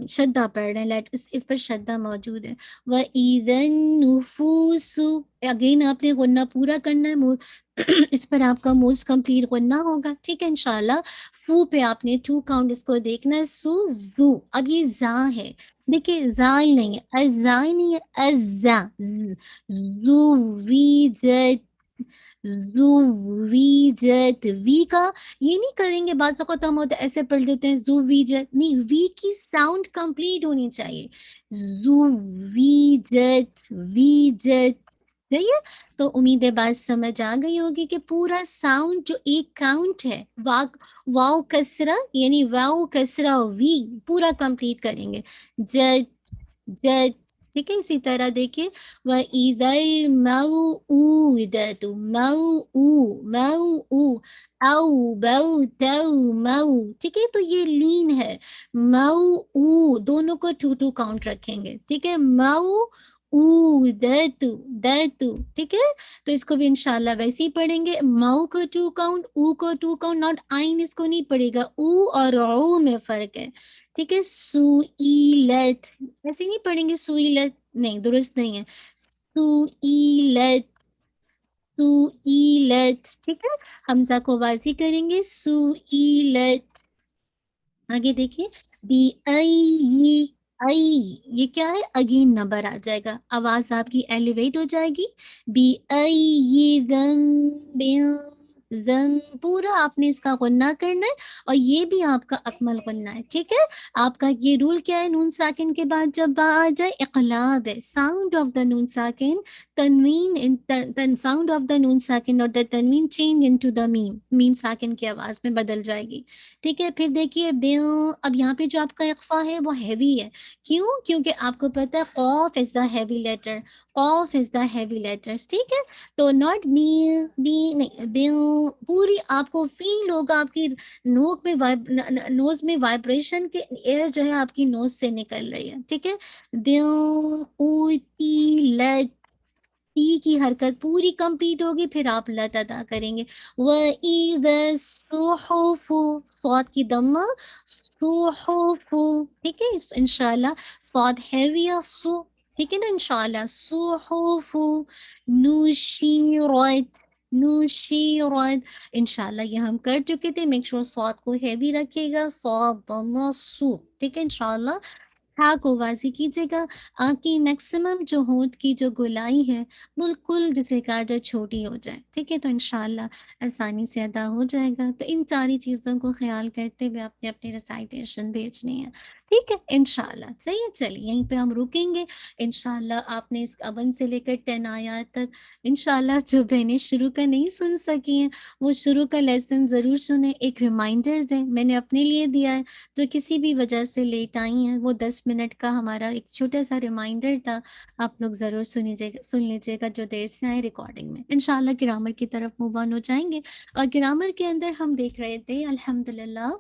Speaker 2: شدہ پڑھ رہے ہیں، اس پر شدہ موجود ہے. وَإِذَا النُّفُوسُ، اگین آپ نے غنہ پورا کرنا ہے، اس پر آپ کا موسٹ کمپلیٹ غنہ ہوگا. ٹھیک ہے انشاءاللہ. فو پہ آپ نے 2 کاؤنٹ اس کو دیکھنا ہے. سو زو، اب یہ زا ہے، دیکھیے زال نہیں ہے، ازا نہیں ہے، ازا. زو ویجت زو ویجت. وی کا یہ نہیں کریں گے، بعض اوقات ہم ہوتا ایسے پڑھ دیتے ہیں زو ویجت، نہیں وی کی ساؤنڈ کمپلیٹ ہونی چاہیے. زو ویجت ویجت. صحیح ہے، تو امید ہے بات سمجھ آ گئی ہوگی کہ پورا ساؤنڈ جو ایک کاؤنٹ ہے واو کسرہ یعنی واو کسرہ وی پورا کمپلیٹ کریں گے. جت جت ٹھیک ہے. اسی طرح دیکھیے وَإِذَا الْمَوْءُودَةُ مَوْءُ او بو تو مو. ٹھیک ہے, تو یہ لین ہے. مو دونوں کو 2 کاؤنٹ رکھیں گے. ٹھیک ہے, دتو. ٹھیک ہے, تو اس کو بھی انشاءاللہ ویسے ہی پڑھیں گے. مو کو 2 کاؤنٹ, او کو 2 کاؤنٹ, ناٹ آئین اس کو نہیں پڑے گا. او اور او میں فرق ہے. ٹھیک ہے, سوئیلت ایسے نہیں پڑھیں گے. سوئیلت نہیں, درست نہیں ہے. سوئیلت سوئیلت. ٹھیک ہے, حمزہ کو واضح کریں گے. سوئیلت. آگے دیکھیے بی آئی یہ کیا ہے, اگین نمبر آ جائے گا, آواز آپ کی ایلیویٹ ہو جائے گی. بی آئی پورا آپ نے اس کا غنہ کرنا ہے, اور یہ بھی آپ کا اکمل غنہ ہے. ٹھیک ہے, آپ کا یہ رول کیا ہے, نون ساکن کے بعد جب با آ جائے اقلاب ہے. ساؤنڈ آف دا نون ساکن تنوین, ساؤنڈ آف دا نون ساکن اور دا تنوین چینج انٹو دا میم ساکن کی آواز میں بدل جائے گی. ٹھیک ہے, پھر دیکھیے اب یہاں پہ جو آپ کا اخفا ہے وہ ہیوی ہے. کیوں؟ کیونکہ آپ کو پتا ہے قاف از دا ہیوی لیٹر, قاف از دا ہیوی لیٹرز. ٹھیک ہے, تو ناٹ بی نہیں, پوری آپ کو فیل ہوگا آپ کی نوک میں نوز میں وائبریشن کے ایئر جو ہے آپ کی نوز سے نکل رہی ہے. ٹھیک ہے, لت تی کی حرکت پوری کمپلیٹ ہوگی, پھر آپ لت ادا کریں گے. وَإِذَا الصُّحُفُ صاد کی دمہ صحف. ٹھیک ہے, انشاءاللہ صاد ہیوی ہے سو. ٹھیک ہے نا, انشاءاللہ صحف نشیرت. انشاءاللہ یہ ہم کر چکے تھے. میک شور صاد کو ہیوی رکھے گا, صاد دمہ سو. ٹھیک ہے, انشاءاللہ ہاں کو واضح کیجیے گا. آپ کی میکسیمم جو ہونٹ کی جو گولائی ہے بالکل جسے کہا جائے چھوٹی ہو جائے. ٹھیک ہے, تو انشاءاللہ آسانی سے ادا ہو جائے گا. تو ان ساری چیزوں کو خیال کرتے ہوئے آپ نے اپنی ریسائٹیشن بھیجنی ہے. ٹھیک ہے, انشاءاللہ صحیح ہے. چلیے یہیں پہ ہم رکیں گے. انشاءاللہ آپ نے اس 1 سے لے کر 10 آیات تک انشاءاللہ جو بہنیں شروع کا نہیں سن سکی ہیں وہ شروع کا لیسن ضرور سنیں. ایک ریمائنڈرز ہے میں نے اپنے لیے دیا ہے, جو کسی بھی وجہ سے لیٹ آئی ہیں, وہ 10 منٹ کا ہمارا ایک چھوٹا سا ریمائنڈر تھا. آپ لوگ ضرور سن لیجیے گا جو دیر سے آئے ریکارڈنگ میں. انشاءاللہ گرامر کی طرف موو آن ہو جائیں گے. اور گرامر کے اندر ہم دیکھ رہے تھے الحمدللہ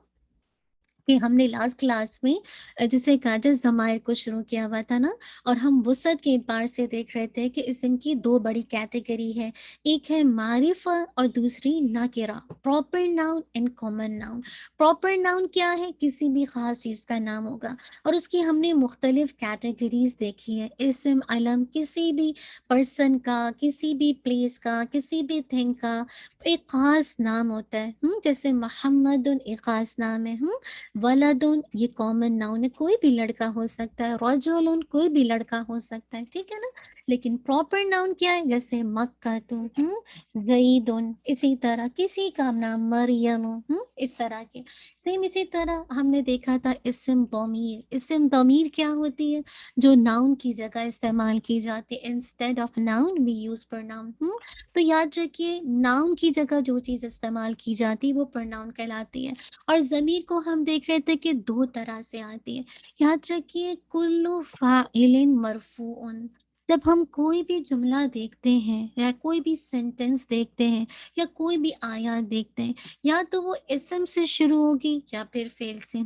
Speaker 2: کہ ہم نے لاسٹ کلاس میں جسے کہا جائے ضمائر کو شروع کیا ہوا تھا نا, اور ہم وسعت کے اعتبار سے دیکھ رہے تھے کہ اسم کی 2 بڑی کیٹیگری ہے. ایک ہے معرفہ اور دوسری نکرہ, proper noun and common noun. Proper noun کیا ہے, کسی بھی خاص چیز کا نام ہوگا, اور اس کی ہم نے مختلف کیٹیگریز دیکھی ہیں. اسم علم کسی بھی پرسن کا, کسی بھی پلیس کا, کسی بھی تھنگ کا ایک خاص نام ہوتا ہے. جیسے محمد ایک خاص نام ہے. ولدن یہ کامن ناؤن ہے, کوئی بھی لڑکا ہو سکتا ہے. رجل کوئی بھی لڑکا ہو سکتا ہے. ٹھیک ہے نا, لیکن پراپر ناؤن کیا ہے, جیسے مکہ تو زیدن, اسی طرح کسی کا نام مریم, اس طرح کے سیم. اسی طرح ہم نے دیکھا تھا اسم ضمیر. اسم ضمیر کیا ہوتی ہے, جو ناؤن کی جگہ استعمال کی جاتی ہے. Instead of noun we use pronoun. تو یاد رکھیے ناؤن کی جگہ جو چیز استعمال کی جاتی ہے وہ پرناؤن کہلاتی ہے. اور ضمیر کو ہم دیکھ رہے تھے کہ 2 طرح سے آتی ہے. یاد رکھیے کلو فاعل مرفوع. جب ہم کوئی بھی جملہ دیکھتے ہیں یا کوئی بھی سینٹنس دیکھتے ہیں یا کوئی بھی آیات دیکھتے ہیں, یا تو وہ اسم سے شروع ہوگی یا پھر فعل سے.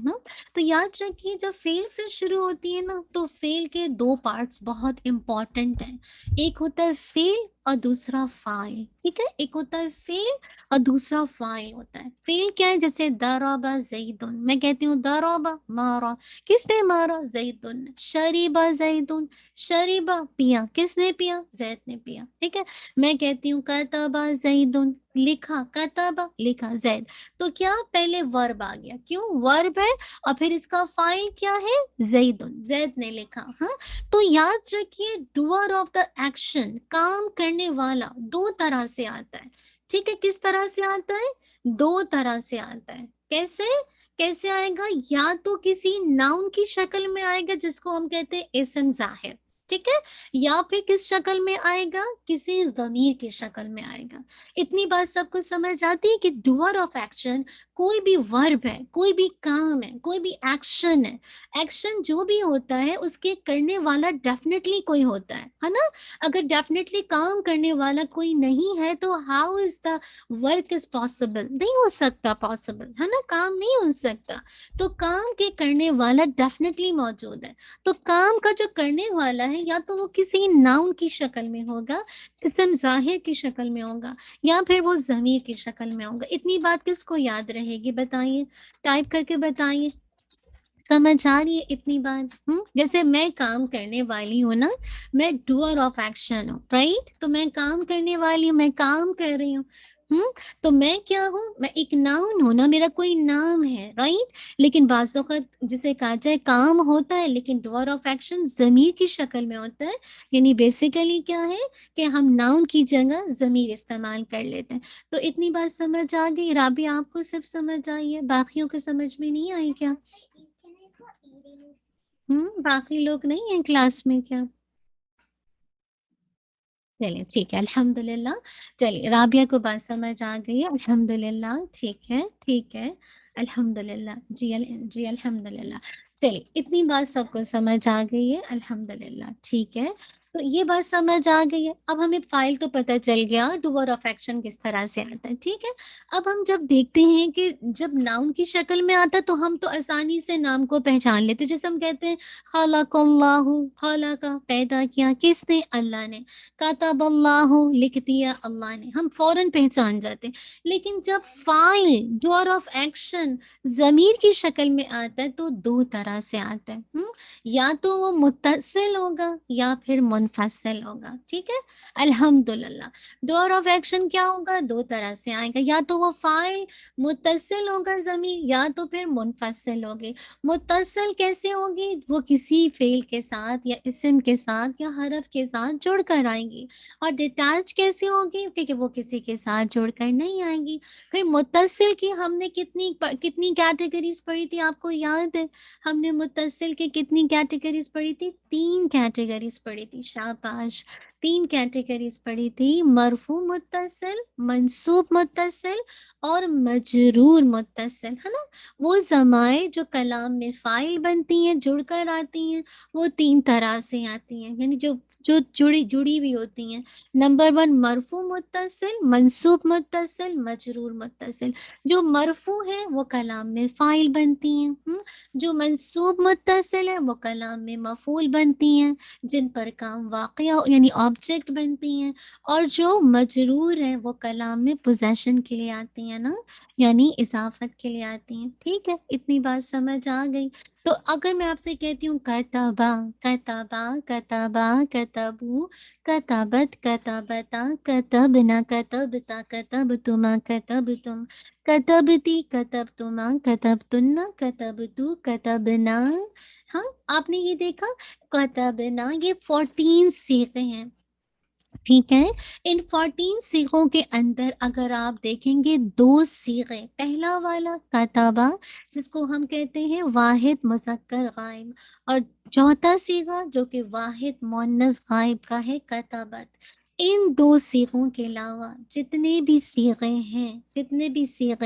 Speaker 2: تو یاد رکھیے جب فعل سے شروع ہوتی ہے نا, تو فعل کے 2 پارٹس بہت امپورٹنٹ ہیں. ایک ہوتا ہے فعل اور دوسرا فاعل. ٹھیک ہے, ایک ہوتا ہے فعل اور دوسرا فاعل ہوتا ہے. فعل کیا ہے, جیسے ضرب زید, میں کہتی ہوں ضرب مارا, کس نے مارا, زید. شرب زید, شرب پیا, کس نے پیا, زید نے پیا. ٹھیک ہے, میں کہتی ہوں کتب زید, لکھا, کتب لکھا, زید. تو کیا پہلے ورب آ گیا, کیوں ورب ہے, اور پھر اس کا فاعل کیا ہے, زید, زید نے لکھا. تو یاد رکھیے ڈوئر آف دا ایکشن, کام کرنے والا 2 طرح سے آتا ہے. ٹھیک ہے, کس طرح سے آتا ہے, 2 طرح سے آتا ہے. کیسے آئے گا, یا تو کسی ناؤن کی شکل میں آئے گا جس کو ہم کہتے ہیں اسم ظاہر. ٹھیک ہے، یا پھر کس شکل میں آئے گا، کسی ضمیر کی شکل میں آئے گا. اتنی بات سب کو سمجھ آتی ہے کہ ڈوئر آف ایکشن کوئی بھی ورب ہے، کوئی بھی کام ہے، کوئی بھی ایکشن ہے، ایکشن جو بھی ہوتا ہے اس کے کرنے والا ڈیفینیٹلی کوئی ہوتا ہے نا. اگر ڈیفینیٹلی کام کرنے والا کوئی نہیں ہے تو how is the work is possible? نہیں ہو سکتا پاسبل، ہے نا، کام نہیں ہو سکتا. تو کام کے کرنے والا ڈیفینیٹلی موجود ہے. تو کام کا جو کرنے والا ہے یا تو وہ کسی ناؤن کی شکل میں ہوگا، اسم ظاہر کی شکل میں ہوگا، یا پھر وہ ضمیر کی شکل میں ہوگا. اتنی بات کس کو یاد رہے گی بتائیے، ٹائپ کر کے بتائیے. سمجھ آ رہی ہے اتنی بات؟ جیسے میں کام کرنے والی ہوں نا، میں ڈوئر آف ایکشن ہوں، رائٹ؟ تو میں کام کرنے والی ہوں، میں کام کر رہی ہوں. تو میں کیا ہوں؟ میں ایک ناؤن ہوں نا، میرا کوئی نام ہے، رائٹ؟ لیکن بعض اوقات جسے کہا جائے کام ہوتا ہے لیکن ڈوئر آف ایکشن ضمیر کی شکل میں ہوتا ہے. یعنی بیسیکلی کیا ہے کہ ہم ناؤن کی جگہ ضمیر استعمال کر لیتے ہیں. تو اتنی بات سمجھ آ گئی؟ رابعہ آپ کو صرف سمجھ آئی ہے، باقیوں کو سمجھ میں نہیں آئی کیا؟ باقی لوگ نہیں ہیں کلاس میں کیا؟ چلیے ٹھیک ہے، الحمد للہ. چلیے رابعہ کو بات سمجھ آ گئی ہے، الحمد للہ. ٹھیک ہے ٹھیک ہے، الحمد للہ. جی الحمد للہ. چلیے اتنی بات سب کو سمجھ آ گئی ہے، الحمد للہ. ٹھیک ہے، تو یہ بات سمجھ آ گئی ہے. اب ہمیں فائل تو پتہ چل گیا ڈوئر آف ایکشن کس طرح سے آتا ہے. ٹھیک ہے، اب ہم جب دیکھتے ہیں کہ جب ناؤن کی شکل میں آتا ہے تو ہم تو آسانی سے نام کو پہچان لیتے. جیسے ہم کہتے ہیں خلق اللہ، خلق پیدا کیا کس نے؟ اللہ نے. کاتب اللہ، لکھ دیا اللہ نے، ہم فوراً پہچان جاتے ہیں. لیکن جب فاعل ڈوئر آف ایکشن ضمیر کی شکل میں آتا ہے تو دو طرح سے آتا ہے. یا تو وہ متصل ہوگا یا پھر منفصل ہوگا. ٹھیک ہے، الحمدللہ. ڈوئر آف ایکشن کیا ہوگا؟ دو طرح سے آئے گا، یا تو وہ فاعل متصل ہوگا ضمیر، یا تو پھر منفصل ہوگی. متصل کیسے ہوگی؟ وہ کسی فعل کے ساتھ یا اسم کے ساتھ یا حرف کے ساتھ جڑ کر آئیں گی. اور ڈیٹیچ کیسے ہوگی؟ کیونکہ وہ کسی کے ساتھ جڑ کر نہیں آئیں گی. پھر متصل کی ہم نے کتنی کیٹیگریز پڑھی تھی آپ کو یاد ہے؟ ہم نے متصل کی کتنی کیٹیگریز پڑھی تھی؟ 3 کیٹیگریز پڑھی تھی. شاباش، 3 کیٹیگریز پڑھی تھی: مرفوع متصل، منصوب متصل اور مجرور متصل، ہے نا. وہ ضمائر جو کلام میں فاعل بنتی ہیں، جڑ کر آتی ہیں، وہ 3 طرح سے آتی ہیں، یعنی جو جڑی ہوئی ہوتی ہیں. نمبر 1 مرفوع متصل، منصوب متصل، مجرور متصل. جو مرفوع ہے وہ کلام میں فاعل بنتی ہیں. جو منصوب متصل ہے وہ کلام میں مفعول بنتی ہیں، جن پر کام واقعہ یعنی آبجیکٹ بنتی ہیں. اور جو مجرور ہے وہ کلام میں پوزیشن کے لیے آتی ہیں نا، یعنی اضافت کے لیے آتی ہیں. ٹھیک ہے، اتنی بات سمجھ آ گئی. تو اگر میں آپ سے کہتی ہوں کتبا، کتبا، کتبا، کتبو، کتبت، کتبتا، کتبنا، کتبتا، کتبتما، کتبتم، کتبتی، کتبتما، کتبتن، کتبتو، کتبنا. ہاں، آپ نے یہ دیکھا کتبنا، یہ 14 صیغے ہیں. ٹھیک ہے، ان 14 صیغوں کے اندر اگر آپ دیکھیں گے 2 صیغے، پہلا والا کتبہ جس کو ہم کہتے ہیں واحد مذکر غائب، اور چوتھا صیغہ جو کہ واحد مؤنث غائب کا ہے کتبت. ان 2 صیغوں کے علاوہ جتنے بھی صیغے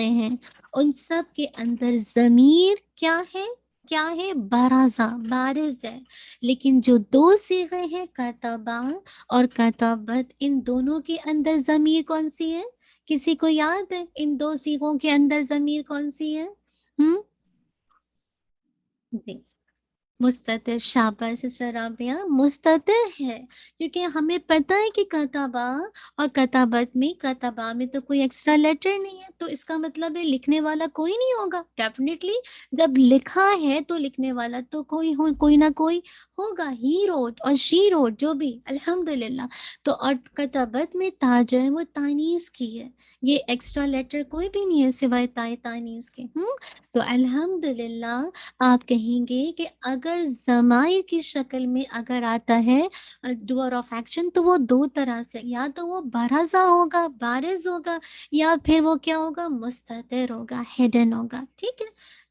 Speaker 2: ہیں ان سب کے اندر ضمیر کیا ہے بارزہ، بارز ہے. لیکن جو 2 صیغے ہیں کتبہ اور کتابت، ان دونوں کے اندر ضمیر کون سی ہے؟ کسی کو یاد ہے ان 2 صیغوں کے اندر ضمیر کون سی ہے؟ جی مستتر. شاباش سسٹر رابعہ، مستتر ہے، کیونکہ ہمیں پتہ ہے کہ کتبہ اور کتابت میں، کتبہ میں تو کوئی ایکسٹرا لیٹر نہیں ہے، تو اس کا مطلب ہے لکھنے والا کوئی نہیں ہوگا. ڈیفینیٹلی جب لکھا ہے تو لکھنے والا تو کوئی نہ کوئی ہوگا. ہی روٹ اور شی روٹ جو بھی، الحمدللہ. تو اور کتابت میں تا جو ہے وہ تانیث کی ہے، یہ ایکسٹرا لیٹر کوئی بھی نہیں ہے سوائے تانیث کے. تو الحمدللہ آپ کہیں گے کہ اگر ضمائر کی شکل میں اگر آتا ہے ڈوئر آف ایکشن تو وہ 2 طرح سے، یا تو وہ برزہ ہوگا، بارز ہوگا، یا پھر وہ کیا ہوگا؟ مستتر ہوگا، ہڈن ہوگا. ٹھیک ہے،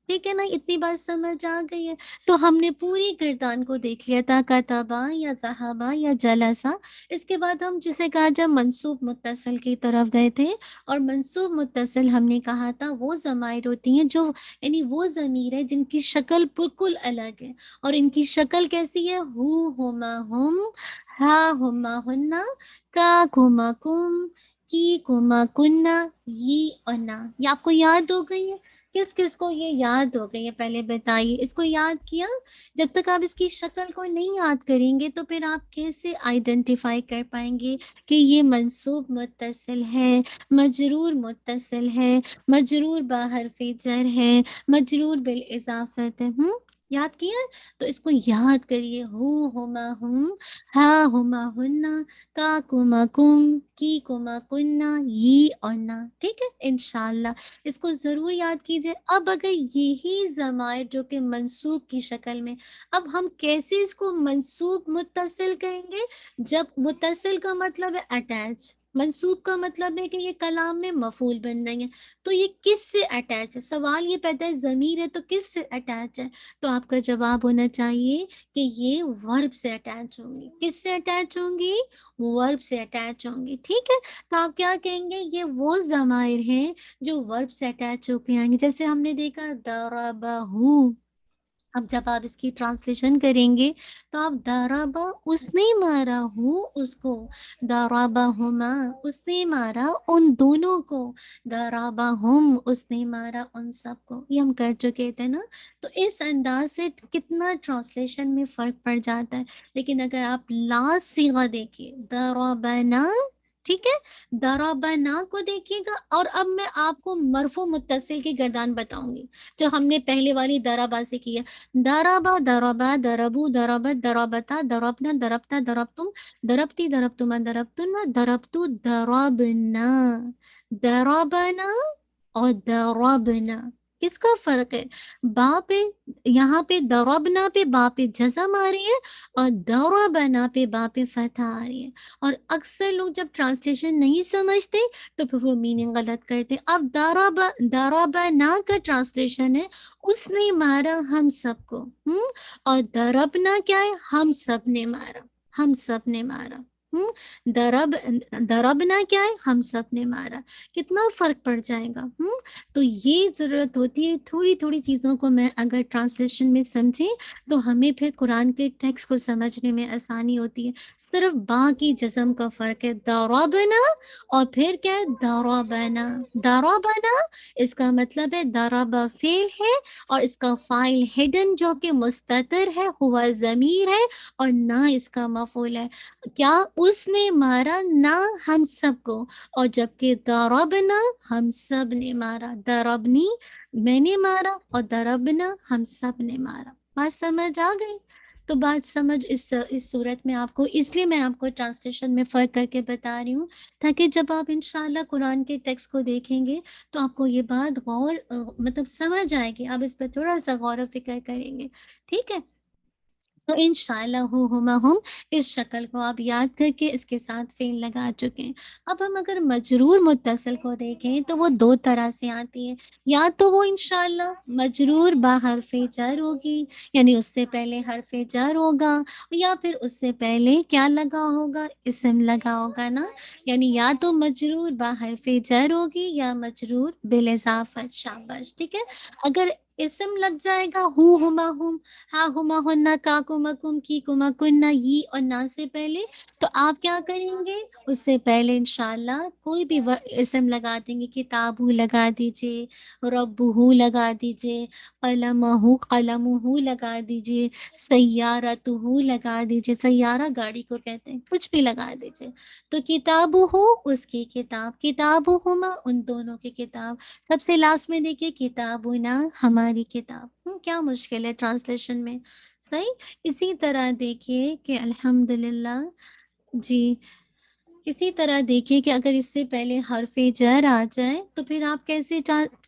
Speaker 2: ٹھیک ہے نا، اتنی بات سمجھ آ گئی ہے؟ تو ہم نے پوری گردان کو دیکھ لیا تھا، کتبا یا صحابہ یا جلسہ۔ اس کے بعد ہم جسے کہا جب منصوب متصل کی طرف گئے تھے، اور منصوب متصل ہم نے کہا تھا وہ ضمائر ہوتی ہیں جو، یعنی وہ ضمیر ہے جن کی شکل بالکل الگ ہے، اور ان کی شکل کیسی ہے؟ ہو ہما ہم، ہا ہما ہننا، کا کما کم، کی کما کننا، یہ اور نا۔ یہ آپ کو یاد ہو گئی ہے؟ کس کس کو یہ یاد ہو گئی ہے پہلے بتائیے، اس کو یاد کیا؟ جب تک آپ اس کی شکل کو نہیں یاد کریں گے تو پھر آپ کیسے آئیڈینٹیفائی کر پائیں گے کہ یہ منصوب متصل ہے، مجرور متصل ہے، مجرور بحرف جر ہے، مجرور بالاضافت ہے؟ یاد کیا؟ تو اس کو یاد کریے، ہو ہما ہم، ہا ہما ہننا، کا کما کم، کی کما کننا، یہ اور نا۔ ٹھیک ہے انشاءاللہ اس کو ضرور یاد کیجئے۔ اب اگر یہی ضمائر جو کہ منصوب کی شکل میں، اب ہم کیسے اس کو منصوب متصل کہیں گے؟ جب متصل کا مطلب ہے اٹیچ، منصوب کا مطلب ہے کہ یہ کلام میں مفعول بن رہی ہیں، تو یہ کس سے اٹیچ ہے؟ سوال یہ پیدا ہے ضمیر ہے تو کس سے اٹیچ ہے؟ تو آپ کا جواب ہونا چاہیے کہ یہ ورب سے اٹیچ ہوں گی۔ کس سے اٹیچ ہوں گی؟ ورب سے اٹیچ ہوں گی۔ ٹھیک ہے، تو آپ کیا کہیں گے؟ یہ وہ ضمائر ہیں جو ورب سے اٹیچ ہو کے آئیں گے۔ جیسے ہم نے دیکھا ضربہ، اب جب آپ اس کی ٹرانسلیشن کریں گے تو آپ ضربہ، اس نے مارا ہوں اس کو، ضربہ ہما، اس نے مارا ان دونوں کو، ضربہ ہم، اس نے مارا ان سب کو۔ یہ ہم کر چکے تھے نا، تو اس انداز سے کتنا ٹرانسلیشن میں فرق پڑ جاتا ہے۔ لیکن اگر آپ لاسٹ صیغہ دیکھیے ضربنا، ٹھیک ہے، ضربنا کو دیکھیے گا، اور اب میں آپ کو مرفوع متصل کی گردان بتاؤں گی جو ہم نے پہلے والی ضربہ سے کی ہے۔ ضربا، ضربا، ضربو، ضربت، ضربتا، ضربنا، ضربتا، ضربتم، ضربتی، ضربتما، ضربتن، ضربتو، ضربنا، ضربنا اور ضربنا۔ کس کا فرق ہے؟ با پہ، یہاں پہ ضربنا پہ با پہ جزم آ رہی ہے، اور ضربنا پہ با پہ فتح آ رہی ہے۔ اور اکثر لوگ جب ٹرانسلیشن نہیں سمجھتے تو پھر وہ میننگ غلط کرتے۔ اب ضربنا کا ٹرانسلیشن ہے اس نے مارا ہم سب کو، اور ضربنا کیا ہے؟ ہم سب نے مارا، ہم سب نے مارا۔ ضربنا کیا ہے؟ ہم سب نے مارا۔ کتنا فرق پڑ جائے گا۔ تو یہ ضرورت ہوتی ہے تھوڑی تھوڑی چیزوں کو میں اگر ٹرانسلیشن میں سمجھیں تو ہمیں پھر قرآن کے ٹیکسٹ کو سمجھنے میں آسانی ہوتی ہے۔ صرف با کی جزم کا فرق ہے، ضربنا اور پھر کیا ہے؟ ضربنا۔ ضربنا اس کا مطلب ہے ضرب فعل ہے، اور اس کا فاعل ہڈن جو کہ مستتر ہے، ہوا ضمیر ہے، اور نہ اس کا مفعول ہے۔ کیا؟ اس نے مارا، نہ ہم سب کو، اور جبکہ ضربنا ہم سب نے مارا، ضربنی میں نے مارا، اور ضربنا ہم سب نے مارا۔ بات سمجھ آ گئی؟ تو بات سمجھ اس صورت میں آپ کو، اس لیے میں آپ کو ٹرانسلیشن میں فرق کر کے بتا رہی ہوں، تاکہ جب آپ انشاءاللہ قرآن کے ٹیکسٹ کو دیکھیں گے تو آپ کو یہ بات مطلب سمجھ آئے گی، آپ اس پہ تھوڑا سا غور و فکر کریں گے۔ ٹھیک ہے، تو انشاءاللہ ہما ہم، اس شکل کو آپ یاد کر کے اس کے ساتھ فعل لگا چکے ہیں۔ اب ہم اگر مجرور متصل کو دیکھیں تو وہ دو طرح سے آتی ہے، یا تو وہ انشاءاللہ مجرور با حرف جر ہوگی، یعنی اس سے پہلے حرف جر ہوگا، یا پھر اس سے پہلے کیا لگا ہوگا؟ اسم لگا ہوگا نا، یعنی یا تو مجرور با حرف جر ہوگی یا مجرور بالاضافت۔ شاباش، ٹھیک ہے۔ اگر اسم لگ جائے گا ہو ہما ہم، ہا ہما ہننا، کا کما کم، کی کما کننا، یہ اور نا سے پہلے، تو آپ کیا کریں گے؟ اس سے پہلے انشاءاللہ کوئی بھی اسم لگا دیں گے، کتابو لگا دیجئے، ربہو لگا دیجئے، قلمہو، قلمہو لگا دیجئے، سیارتہو لگا دیجئے، سیارہ گاڑی کو کہتے ہیں، کچھ بھی لگا دیجئے۔ تو کتابہو اس کی کتاب، کتابہما ان دونوں کی کتاب، سب سے لاسٹ میں دیکھیے کتابنا ہماری کتاب۔ کیا مشکل ہے ٹرانسلیشن میں؟ صحیح۔ اسی طرح دیکھیے کہ الحمدللہ، جی اسی طرح دیکھیے کہ اگر اس سے پہلے حرف جر آ جائے تو پھر آپ کیسے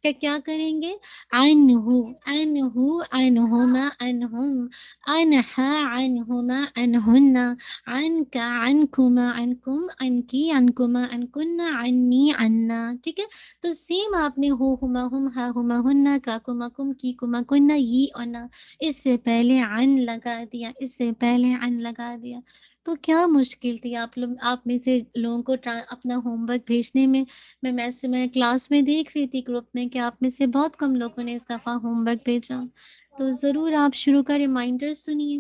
Speaker 2: کیا کریں گے؟ عنہ، عنہ، عنہما، عنہم، عنہا، عنہما، عنہن، عنک، عنکما، عنکم، عنکی، عنکما، عنکن، عنی، عنا، ٹھیک ہے؟ تو سیم آپ نے ہو، ہما، ہم، ہا، ہما، ہننا، کا، کما، کم، کی، کما، کننا، یہ انا، اس سے پہلے عن لگا دیا، اس سے پہلے عن لگا دیا۔ تو کیا مشکل تھی آپ لوگ، آپ میں سے لوگوں کو اپنا ہوم ورک بھیجنے میں؟ میں کلاس میں دیکھ رہی تھی گروپ میں کہ آپ میں سے بہت کم لوگوں نے اس دفعہ ہوم ورک بھیجا۔ تو ضرور آپ شروع کا ریمائنڈر سنیے،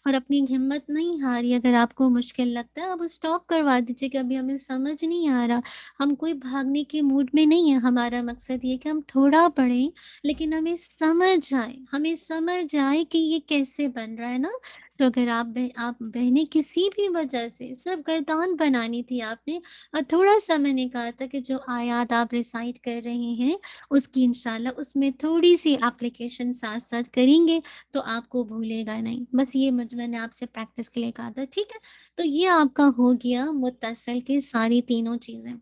Speaker 2: اور اپنی ہمت نہیں ہاری۔ اگر آپ کو مشکل لگتا ہے اب اسٹاپ کروا دیجیے کہ ابھی ہمیں سمجھ نہیں آ رہا۔ ہم کوئی بھاگنے کے موڈ میں نہیں ہے، ہمارا مقصد یہ کہ ہم تھوڑا پڑھیں لیکن ہمیں سمجھ آئے کہ یہ کیسے بن رہا ہے نا۔ تو اگر آپ بہنیں کسی بھی وجہ سے صرف گردان بنانی تھی آپ نے، اور تھوڑا سا میں نے کہا تھا کہ جو آیات آپ ریسائٹ کر رہے ہیں اس کی انشاءاللہ اس میں تھوڑی سی اپلیکیشن ساتھ ساتھ کریں گے تو آپ کو بھولے گا نہیں۔ بس یہ میں نے آپ سے پریکٹس کے لیے کہا تھا، ٹھیک ہے؟ تو یہ آپ کا ہو گیا متصل کی ساری تینوں چیزیں۔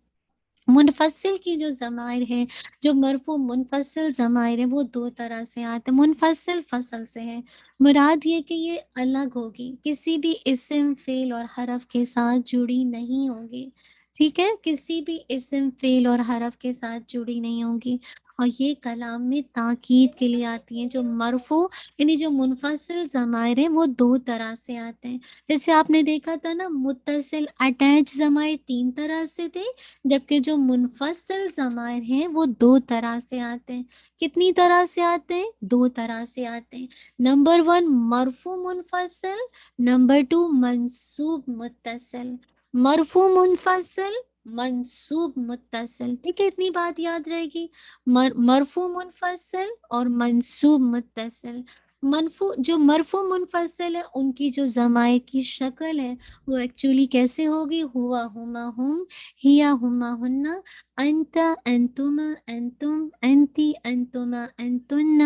Speaker 2: منفصل کی جو ضمائر ہے، جو مرفوع منفصل ضمائر ہے، وہ دو طرح سے آتے ہیں۔ منفصل فصل سے ہے، مراد یہ کہ یہ الگ ہوگی، کسی بھی اسم فعل اور حرف کے ساتھ جڑی نہیں ہوگی، ٹھیک ہے؟ کسی بھی اسم فعل اور حرف کے ساتھ جڑی نہیں ہوگی، اور یہ کلام میں تاکید کے لیے آتی ہیں۔ جو مرفوع یعنی جو منفصل ضمائر ہیں وہ دو طرح سے آتے ہیں۔ جیسے آپ نے دیکھا تھا نا، متصل اٹیچ ضمائر تین طرح سے تھے، جبکہ جو منفصل ضمائر ہیں وہ دو طرح سے آتے ہیں۔ کتنی طرح سے آتے ہیں؟ دو طرح سے آتے ہیں۔ نمبر 1 مرفوع منفصل، نمبر 2 منصوب متصل۔ مرفوع منفصل، منصوب متصل، ٹھیک ہے؟ اتنی بات یاد رہے گی، مرفوع منفصل اور منصوب متصل۔ جو مرفوع منفصل ہے ان کی جو ضمائر کی شکل ہے وہ ایکچولی کیسے ہوگی؟ ہوا، ہما، ہم، ہیا، ہما، ہننا، انت، انتما، انتم، انتی، انتما، انتن،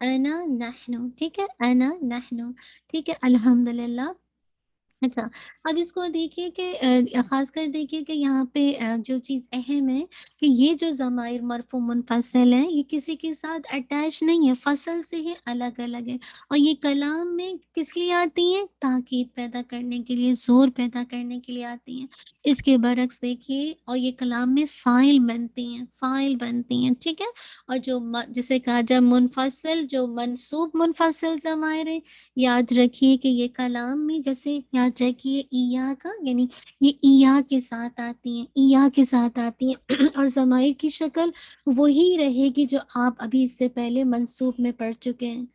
Speaker 2: انا، نحن، ٹھیک ہے؟ انا، نحن، ٹھیک ہے؟ الحمدللہ۔ اچھا، اب اس کو دیکھیے کہ خاص کر دیکھیے کہ یہاں پہ جو چیز اہم ہے کہ یہ جو ضمائر مرفوع منفصل ہیں یہ کسی کے ساتھ اٹیچ نہیں ہے، فصل سے ہے، الگ الگ ہے، اور یہ کلام میں کس لیے آتی ہیں؟ تاکید پیدا کرنے کے لیے، زور پیدا کرنے کے لیے آتی ہیں۔ اس کے برعکس دیکھیے، اور یہ کلام میں فاعل بنتی ہیں، فاعل بنتی ہیں، ٹھیک ہے؟ اور جو جسے کہا جائے منفصل، جو منصوب منفصل ضمائر ہیں، یاد رکھیے کہ یہ کلام میں، جیسے یاد رکھیے ایا کا، یعنی یہ ایا کے ساتھ آتی ہیں، ایا کے ساتھ آتی ہیں اور ضمائر کی شکل وہی رہے گی جو آپ ابھی اس سے پہلے منصوب میں پڑھ چکے ہیں۔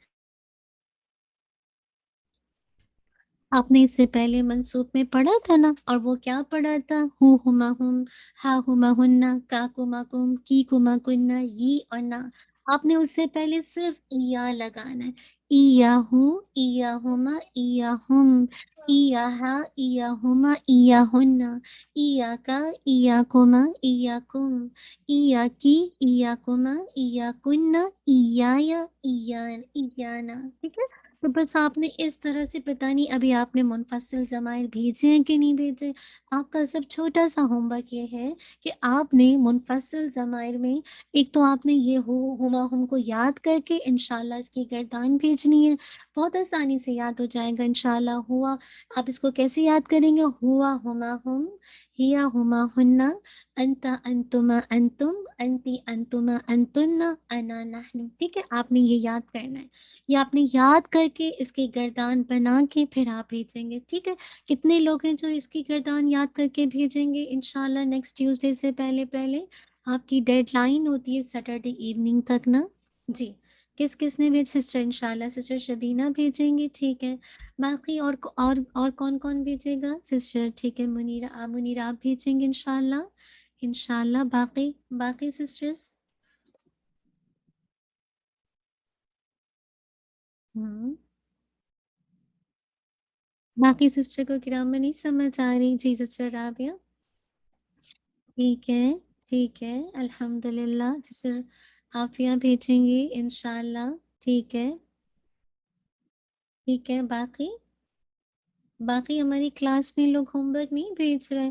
Speaker 2: آپ نے اس سے پہلے منصوب میں پڑھا تھا نا، اور وہ کیا پڑھا تھا؟ ہو، ہما، ہم، ہا، ہما، ہننا، کا، کما، کم، کی، کما، کننا، یہ اور نا۔ آپ نے اس سے پہلے صرف ایا لگانا ہے، ایا ہو، ایا ہما، ایا ہم، ایا ہا، ایا ہما، ایا ہننا، ایا کا، ایا کما، ایا کم، ایا کی، ایا کما، ایا کننا، ایا یا، ایانا، ٹھیک ہے؟ تو بس آپ نے اس طرح سے، پتہ نہیں ابھی آپ نے منفصل ضمائر بھیجے ہیں کہ نہیں بھیجے۔ آپ کا سب چھوٹا سا ہوم ورک یہ ہے کہ آپ نے منفصل ضمائر میں ایک تو آپ نے یہ ہو، ہما، ہم کو یاد کر کے انشاءاللہ اس کی گردان بھیجنی ہے، بہت آسانی سے یاد ہو جائے گا انشاءاللہ۔ ہوا، آپ اس کو کیسے یاد کریں گے؟ ہوا، ہما، ہم، ہیا، ہما، ہننا، انتا، انتما، انتم، انتی، انتما، انتن، انا، نحن، ٹھیک ہے؟ آپ نے یہ یاد کرنا ہے، یہ آپ نے یاد کر کے اس کی گردان بنا کے پھر آپ بھیجیں گے، ٹھیک ہے؟ کتنے لوگ ہیں جو اس کی گردان یاد کر کے بھیجیں گے انشاءاللہ نیکسٹ ٹیوزڈے سے پہلے پہلے؟ آپ کی ڈیڈ لائن ہوتی ہے سیٹرڈے ایوننگ تک نا۔ جی، کس کس نے بھیج؟ سسٹر انشاءاللہ سسٹر شبینہ بھیجیں گے، ٹھیک ہے؟ باقی اور کون کون بھیجے گا؟ سسٹر، ٹھیک ہے، منیرہ آپ بھیجیں گے انشاءاللہ، انشاءاللہ۔ باقی سسٹرز؟ ہوں، باقی سسٹر کو گرامر نہیں سمجھ آ رہی؟ جی سسٹر رابعہ، ٹھیک ہے، ٹھیک ہے، الحمد للہ۔ سسٹر عافیہ بھیجیں گی انشاءاللہ، ٹھیک ہے، ٹھیک ہے۔ باقی ہماری کلاس میں لوگ ہوم ورک نہیں بھیج رہے،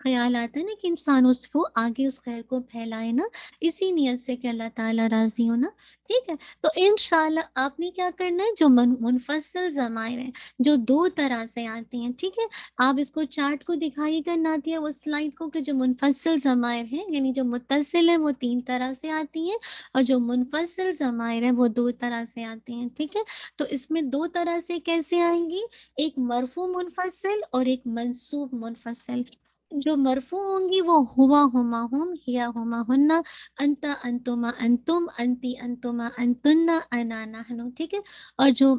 Speaker 2: خیال آتا ہے نا کہ انسان اس کو آگے اس خیر کو پھیلائے نا، اسی نیت سے کہ اللہ تعالیٰ راضی ہونا. ٹھیک ہے، تو انشاءاللہ آپ نے کیا کرنا ہے، جو منفصل ضمائر ہیں جو دو طرح سے آتی ہیں، ٹھیک ہے، آپ اس کو چارٹ کو دکھائیے گا ناتیہ وہ سلائڈ کو، کہ جو منفصل ضمائر ہیں یعنی جو متصل ہیں وہ 3 طرح سے آتی ہیں، اور جو منفصل ضمائر ہیں وہ 2 طرح سے آتی ہیں. ٹھیک ہے، تو اس میں 2 طرح سے کیسے آئیں گی، ایک مرفوع منفصل اور ایک منصوب منفصل. جو مرفوع ہوں گی وہ ہوا ہما ہم، ہیا ہما ہننا، انتا انتما انتم، انتی انتما انتن، انا نحن. ٹھیک ہے، اور جو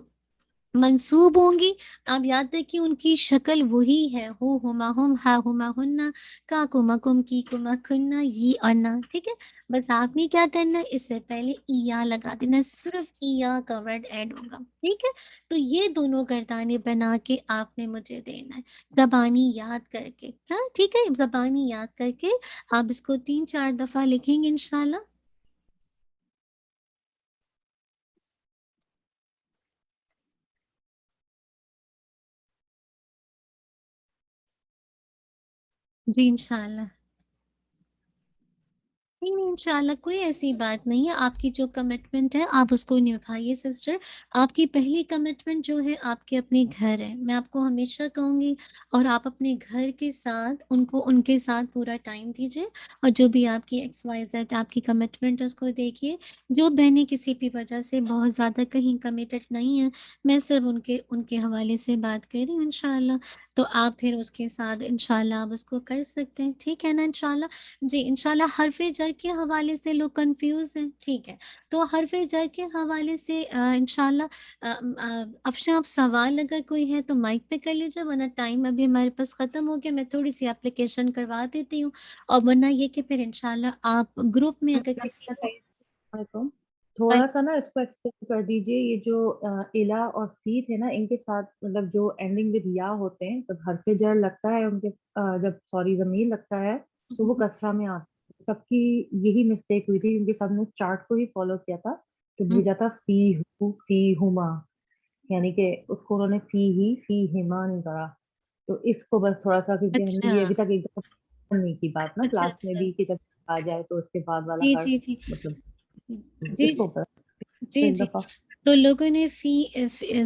Speaker 2: منصوب ہوں گی آپ یاد رکھیے ان کی شکل وہی ہے، ہو ہما ہم، ہا ہما ہننا، کا کما کم، کی کما کننا، یہ اور نا. ٹھیک ہے، بس آپ نے کیا کرنا ہے، اس سے پہلے ایا لگا دینا، صرف ایا کا ورڈ ایڈ ہوگا. ٹھیک ہے، تو یہ دونوں گردانے بنا کے آپ نے مجھے دینا ہے زبانی یاد کر کے. ہاں ٹھیک ہے، زبانی یاد کر کے آپ اس کو 3-4 دفعہ لکھیں گے انشاءاللہ. جی انشاءاللہ. نہیں نہیں انشاءاللہ کوئی ایسی بات نہیں ہے، آپ کی جو کمٹمنٹ ہے آپ اس کو نبھائیے سسٹر. آپ کی پہلی کمٹمنٹ جو ہے آپ کے اپنے گھر ہے، میں آپ کو ہمیشہ کہوں گی، اور آپ اپنے گھر کے ساتھ ان کے ساتھ پورا ٹائم دیجیے، اور جو بھی آپ کی ایکس وائی زیڈ آپ کی کمٹمنٹ ہے اس کو دیکھیے. جو بہنیں کسی بھی وجہ سے بہت زیادہ کہیں کمیٹڈ نہیں ہیں، میں صرف ان کے حوالے سے بات کر رہی ہوں انشاءاللہ، تو آپ پھر اس کے ساتھ انشاءاللہ آپ اس کو کر سکتے ہیں. ٹھیک ہے نا انشاءاللہ. جی انشاءاللہ حرف جر کے حوالے سے لوگ کنفیوز ہیں. ٹھیک ہے، تو حرف جر کے حوالے سے انشاءاللہ افشاں آپ سوال اگر کوئی ہے تو مائک پہ کر لیجیے، ورنہ ٹائم ابھی ہمارے پاس ختم ہو گیا. میں تھوڑی سی اپلیکیشن کروا دیتی ہوں، اور ورنہ یہ کہ پھر انشاءاللہ آپ گروپ میں اگر کسی کو
Speaker 3: علیکم. تھوڑا سا نا اس کو ایکسپلین کر دیجئے، یہ جو الا اور فی تھے نا، ان کے ساتھ مطلب جو اینڈنگ ود یا ہوتے ہیں، جب حرف جر لگتا ہے ان کے جب سوری ضمیر لگتا ہے تو وہ کسرہ میں آتا ہے. سب کی یہی مسٹیک ہوئی تھی کیونکہ سب نے چارٹ کو ہی فالو کیا تھا، تو بھیجا تھا فی ہو فی ہما، یعنی کہ اس کو انہوں نے فی ہما نہیں کرا. تو اس کو بس تھوڑا سا، کیونکہ ہم نے
Speaker 2: اچھا
Speaker 3: یہ ابھی تک ایک دفعہ نہیں کی بات نا
Speaker 2: اچھا
Speaker 3: کلاس میں
Speaker 2: اچھا
Speaker 3: بھی، کہ جب آ جائے تو اس کے بعد والا
Speaker 2: جی
Speaker 3: حرف
Speaker 2: جی جی
Speaker 3: مطلب
Speaker 2: جی
Speaker 3: اس کو اوپر
Speaker 2: جی
Speaker 3: ایک
Speaker 2: جی.
Speaker 3: دفعہ.
Speaker 2: تو لوگوں نے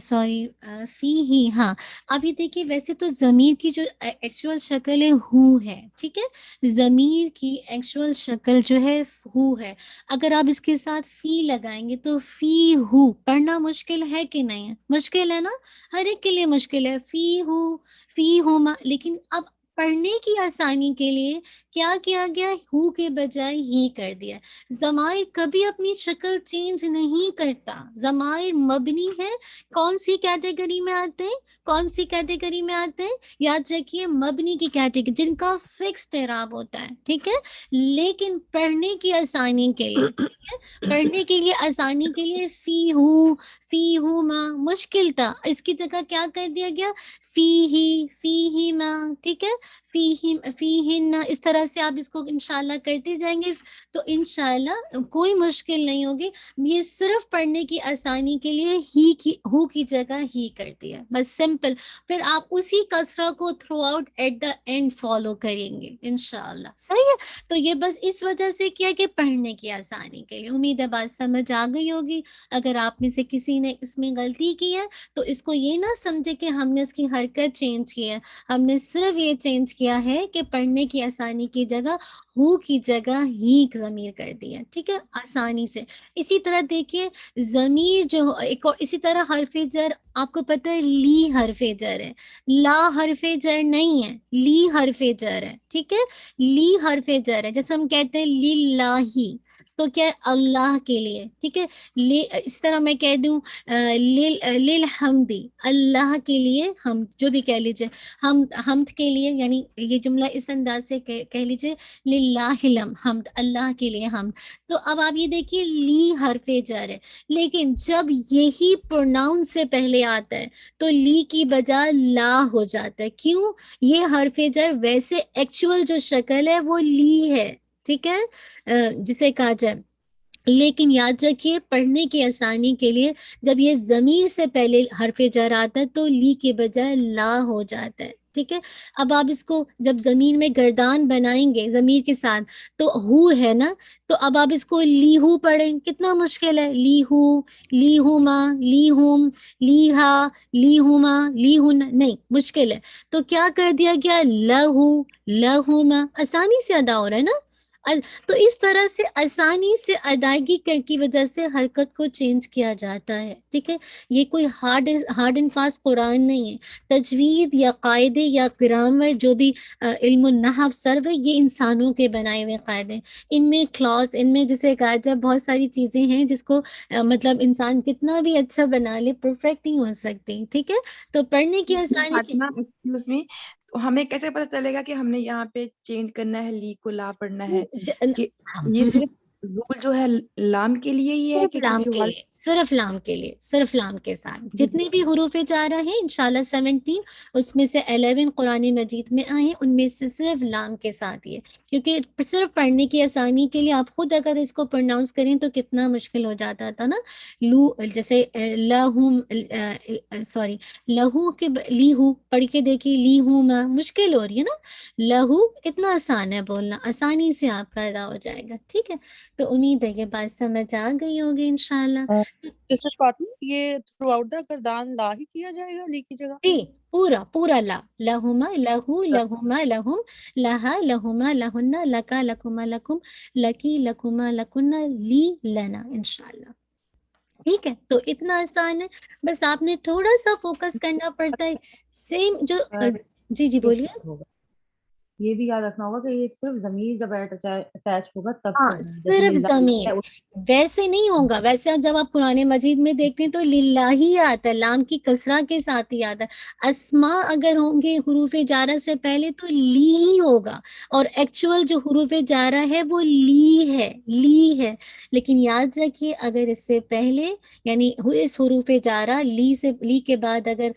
Speaker 2: سوری فی ہی، ہاں ابھی دیکھیے ویسے تو ضمیر کی جو ایکچوئل شکل ہے ہو ہے. ٹھیک ہے، ضمیر کی ایکچوئل شکل جو ہے ہو ہے. اگر آپ اس کے ساتھ فی لگائیں گے تو فی ہو پڑھنا مشکل ہے کہ نہیں ہے، مشکل ہے نا، ہر ایک کے لیے مشکل ہے. فی ہوما، لیکن اب پڑھنے کی آسانی کے لیے کیا کیا گیا، ہو کے بجائے ہی کر دیا. ضمائر کبھی اپنی شکل چینج نہیں کرتا، ضمائر مبنی ہے. کون سی کیٹیگری میں آتے ہیں، کون سی کیٹیگری میں آتے ہیں، یاد رکھیے مبنی کی کیٹیگری جن کا فکسڈ اعراب ہوتا ہے. ٹھیک ہے، لیکن پڑھنے کی آسانی کے لیے، ٹھیک ہے، پڑھنے کے لیے آسانی کے لیے فی ہو ماں مشکل تھا، اس کی جگہ کیا کر دیا گیا، فی ہی ماں. ٹھیک ہے، فی ہن، اس طرح سے آپ اس کو انشاءاللہ کرتے جائیں گے تو انشاءاللہ کوئی مشکل نہیں ہوگی. یہ صرف پڑھنے کی آسانی کے لیے ہو کی جگہ ہی کر دیا، بس سمپل. پھر آپ اسی کسرہ کو throw out at the end follow کریں گے انشاءاللہ. صحیح ہے، تو یہ بس اس وجہ سے کیا کہ پڑھنے کی آسانی کے لیے. امید ہے بات سمجھ آ گئی ہوگی. اگر آپ میں سے کسی نے اس میں غلطی کی ہے تو اس کو یہ نہ سمجھے کہ ہم نے اس کی حرکت چینج کی ہے، ہم نے صرف یہ چینج کیا ہے کہ پڑھنے کی آسانی کی جگہ ہو کی جگہ ہی ضمیر کر دیا. ٹھیک ہے، آسانی سے. اسی طرح دیکھیے ضمیر جو ایک اور اسی طرح حرف جر آپ کو پتہ ہے لی حرف جر ہے، لا حرف جر نہیں ہے، لی حرف جر ہے. ٹھیک ہے، لی حرف جر ہے، جیسے ہم کہتے ہیں للہ، تو کیا ہے اللہ کے لیے. ٹھیک ہے، اس طرح میں کہہ دوں للحمدی، اللہ کے لیے، ہم جو بھی کہہ لیجئے، حمد کے لیے، یعنی یہ جملہ اس انداز سے کہہ لیجئے للہ الحمد، اللہ کے لیے حمد. تو اب آپ یہ دیکھیے لی حرف جر ہے، لیکن جب یہی پروناؤن سے پہلے آتا ہے تو لی کی بجائے لا ہو جاتا ہے. کیوں؟ یہ حرف جر ویسے ایکچوئل جو شکل ہے وہ لی ہے. ٹھیک ہے، جسے کہا جائے، لیکن یاد رکھیے پڑھنے کی آسانی کے لیے جب یہ ضمیر سے پہلے حرف جر آتا ہے تو لی کے بجائے لا ہو جاتا ہے. ٹھیک ہے. اب آپ اس کو جب زمین میں گردان بنائیں گے ضمیر کے ساتھ تو ہو ہے نا, تو اب آپ اس کو لیہو پڑھیں, کتنا مشکل ہے. لیہو, لیہما, لیہم, لیہا, لیہما, لیہن, نہیں مشکل ہے. تو کیا کر دیا گیا, لہو, لہما, آسانی سے ادا ہو رہا ہے نا. تو اس طرح سے آسانی سے ادائیگی کی وجہ سے حرکت کو چینج کیا جاتا ہے. ٹھیک ہے, یہ کوئی ہارڈ اینڈ فاسٹ قرآن نہیں ہے. تجوید یا قاعدے یا گرامر جو بھی علم النحو سرو ہے, یہ انسانوں کے بنائے ہوئے قاعدے. ان میں کلاس, ان میں جسے کہا جائے بہت ساری چیزیں ہیں جس کو مطلب انسان کتنا بھی اچھا بنا لے پرفیکٹ نہیں ہو سکتی. ٹھیک ہے, تو پڑھنے کی آسانی
Speaker 4: فاطمہ ایکسکیوز می، تو ہمیں کیسے پتہ چلے گا کہ ہم نے یہاں پہ چینج کرنا ہے، لی کو لا پڑھنا ہے؟ کہ یہ صرف رول جو ہے لام کے لیے ہی ہے
Speaker 2: صرف
Speaker 4: کہ
Speaker 2: لام
Speaker 4: کسی
Speaker 2: کے
Speaker 4: اور؟
Speaker 2: لیے, صرف لام کے لیے, صرف لام کے ساتھ
Speaker 4: جی
Speaker 2: جتنے بھی حروف جارہ ہیں انشاءاللہ 17 اس میں سے 11 قرآن مجید میں آئے ہیں, ان میں سے صرف لام کے ساتھ یہ, کیونکہ صرف پڑھنے کی آسانی کے لیے آپ خود اگر اس کو پروناؤنس کریں تو کتنا مشکل ہو جاتا تھا نا. لو جیسے لہم, سوری لہو کے لیہو پڑھ کے دیکھیے, لیہو ما مشکل ہو رہی ہے نا. لہو اتنا آسان ہے بولنا, آسانی سے آپ کا ادا ہو جائے گا. ٹھیک ہے, تو امید ہے یہ بات سمجھ آ گئی ہوگی انشاءاللہ.
Speaker 5: سسٹر فاطمہ، یہ تھرو آؤٹ دا گردان لا ہی کیا جائے گا، لی کی جگہ؟
Speaker 2: جی پورا پورا لا, لہما لہو, لہما لہم, لہا لہما لہن, لکا لکما لکم, لکی لکما لکن, لی لنا انشاءاللہ. ٹھیک ہے, تو اتنا آسان ہے, بس آپ نے تھوڑا سا فوکس کرنا پڑتا ہے. سیم جو جی بولیے.
Speaker 3: ہوگا یہ بھی یاد رکھنا ہوگا کہ یہ صرف ضمیر جب اٹیچ ہوگا تب
Speaker 2: ہاں
Speaker 3: کرنا ہے.
Speaker 2: صرف
Speaker 3: جیسے
Speaker 2: ضمیر, ویسے نہیں ہوگا. ویسے جب آپ قرآن مجید میں دیکھتے ہیں تو للہ ہی آتا ہے, لام کی کسرہ کے ساتھ ہی آتا ہے. اسماء اگر ہوں گے حروف جارہ سے پہلے تو لی ہی ہوگا, اور ایکچوئل جو حروف جارہ ہے وہ لی ہے, لی ہے. لیکن یاد رکھیے اگر اس سے پہلے یعنی اس حروف جارہ لی کے بعد اگر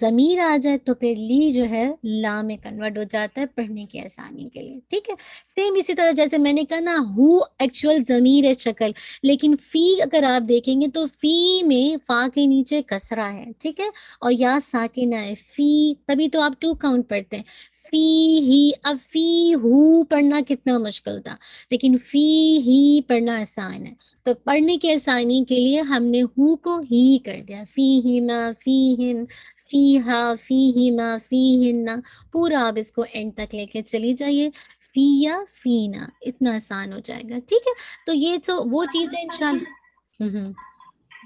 Speaker 2: ضمیر آ جائے تو پھر لی جو ہے لا میں کنورٹ ہو جاتا ہے پڑھنے کی آسانی کے لیے. ٹھیک ہے, سیم اسی طرح جیسے میں نے کہا نا, ہو ایکچوئل ضمیر ہے شکل, لیکن فی اگر آپ دیکھیں گے تو فی میں فا کے نیچے کسرہ ہے. ٹھیک ہے, اور یا ساکنہ ہے فی, تبھی تو آپ 2 کاؤنٹ پڑھتے ہیں. فی ہی, اب فی ہو پڑھنا کتنا مشکل تھا, لیکن فی ہی پڑھنا آسان ہے. تو پڑھنے کی آسانی کے لیے ہم نے ہو کو ہی کر دیا. فی ہی ما فی ہن, فی ہا فی ہی ما فی ہن, پورا آپ اس کو اینڈ تک لے کے چلی جائیے. فی یا فینا, اتنا آسان ہو جائے گا. ٹھیک ہے, تو یہ تو وہ چیز ہے انشاءاللہ.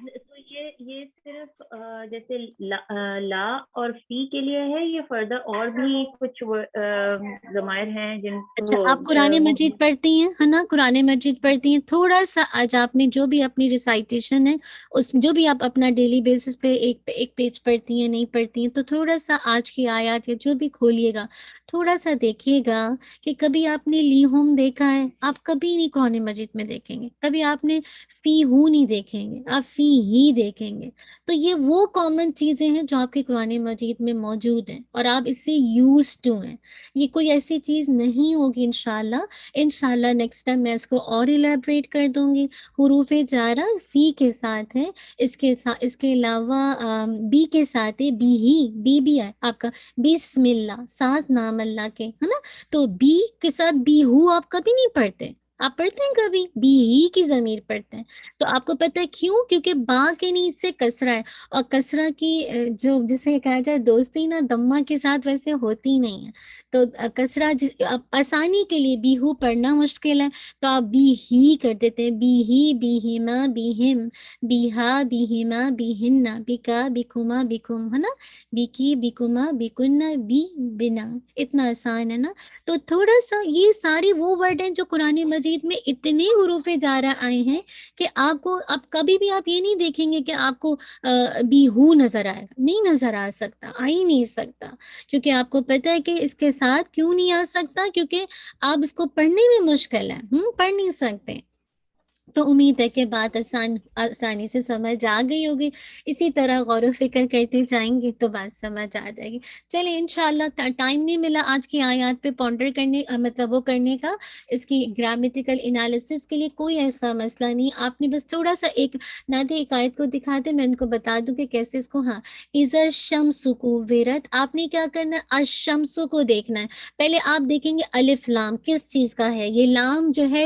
Speaker 6: تو یہ صرف جیسے لا اور فی کے لیے ہے، یہ فردر اور بھی کچھ ضمائر ہیں جن
Speaker 2: اچھا آپ قرآن مجید پڑھتی ہیں ہے نا, قرآن مجید پڑھتی ہیں. تھوڑا سا آج آپ نے جو بھی اپنی ریسائٹیشن ہے اس جو بھی آپ اپنا ڈیلی بیسس پہ ایک پیج پڑھتی ہیں نہیں پڑھتی ہیں, تو تھوڑا سا آج کی آیات یا جو بھی کھولیے گا تھوڑا سا دیکھیے گا کہ کبھی آپ نے لی ہوم دیکھا ہے, آپ کبھی نہیں قرآن مجید میں دیکھیں گے. کبھی آپ نے فی ہو نہیں دیکھیں گے, آپ فی ہی دیکھیں گے. تو یہ وہ کامن چیزیں ہیں جو آپ کے قرآن مجید میں موجود ہیں اور آپ اس سے یوز ٹو ہیں. یہ کوئی ایسی چیز نہیں ہوگی انشاءاللہ. انشاءاللہ نیکسٹ ٹائم میں اس کو اور الیبریٹ کر دوں گی. حروف جارہ فی کے ساتھ ہے, اس کے علاوہ بی کے ساتھ ہے, بی بھی ہے آپ کا, بسم اللہ, 7 نام اللہ کے ہے نا. تو بی کے ساتھ بی ہو آپ کبھی نہیں پڑھتے, آپ پڑھتے ہیں کبھی بی ہی کی ضمیر پڑھتے ہیں. تو آپ کو پتہ ہے کیوں, کیونکہ با کے نیچے سے کسرہ ہے, اور کسرہ کی جو جسے کہا جائے دوستی نا دمہ کے ساتھ ویسے ہوتی نہیں ہے. تو کسرہ آسانی کے لیے بی ہو پڑھنا مشکل ہے تو آپ بی ہی کر دیتے ہیں. بی ہی, بی ہما, بی ہم, بی ہا, بی ہما, بی ہن, بی کا, بی کما, بی کم, ہے نا. بی کی, بی کما, بی کننا, بی بنا, اتنا آسان ہے نا. تو تھوڑا سا یہ سارے وہ ورڈ ہیں جو قرآن مجید میں اتنے حروف جارہ آئے ہیں کہ آپ کو اب کبھی بھی آپ یہ نہیں دیکھیں گے کہ آپ کو بی ہو نظر آئے گا, نہیں نظر آ سکتا, آ ہی نہیں سکتا. کیونکہ آپ کو پتہ ہے کہ اس کے ساتھ کیوں نہیں آ سکتا, کیونکہ آپ اس کو پڑھنے میں مشکل ہے, پڑھ نہیں سکتے. تو امید ہے کہ بات آسانی سے سمجھ آ گئی ہوگی. اسی طرح غور و فکر کرتے جائیں گے تو بات سمجھ آ جائے گی. چلیں انشاءاللہ ٹائم نہیں ملا آج کی آیات پہ پونڈر کرنے مطلب وہ کرنے کا، اس کی گرامیٹیکل انالیسس کے لیے کوئی ایسا مسئلہ نہیں. آپ نے بس تھوڑا سا ایک نادی ایک آیت کو دکھا دیں، میں ان کو بتا دوں کہ کیسے اس کو. ہاں، اذا الشمس کوورت، آپ نے کیا کرنا ہے، الشمس کو دیکھنا ہے. پہلے آپ دیکھیں گے الف لام کس چیز کا ہے. یہ لام جو ہے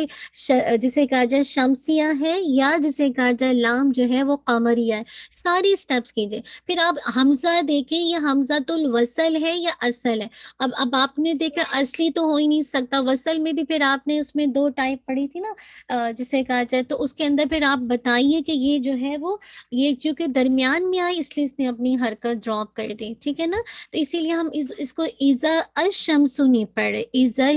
Speaker 2: جسے کہا جائے شمسیہ ہے، یا جسے کہا جائے لام جو ہے وہ قمریہ ہے. ساری سٹیپس کیجئے. پھر آپ حمزہ دیکھیں، یہ حمزۃ الوصل ہے یا اصل ہے. اب آپ نے دیکھا اصلی تو ہو ہی نہیں سکتا. وصل میں بھی پھر آپ نے اس میں 2 ٹائپ پڑھی تھی نا، جسے کہا جائے تو اس کے اندر پھر آپ بتائیے کہ یہ جو ہے وہ یہ چونکہ درمیان میں آئی اس لیے اس نے اپنی حرکت ڈراپ کر دی. ٹھیک ہے نا، تو اسی لیے ہم اس کو ایزا الشمس نہیں پڑھ رہے، ایزا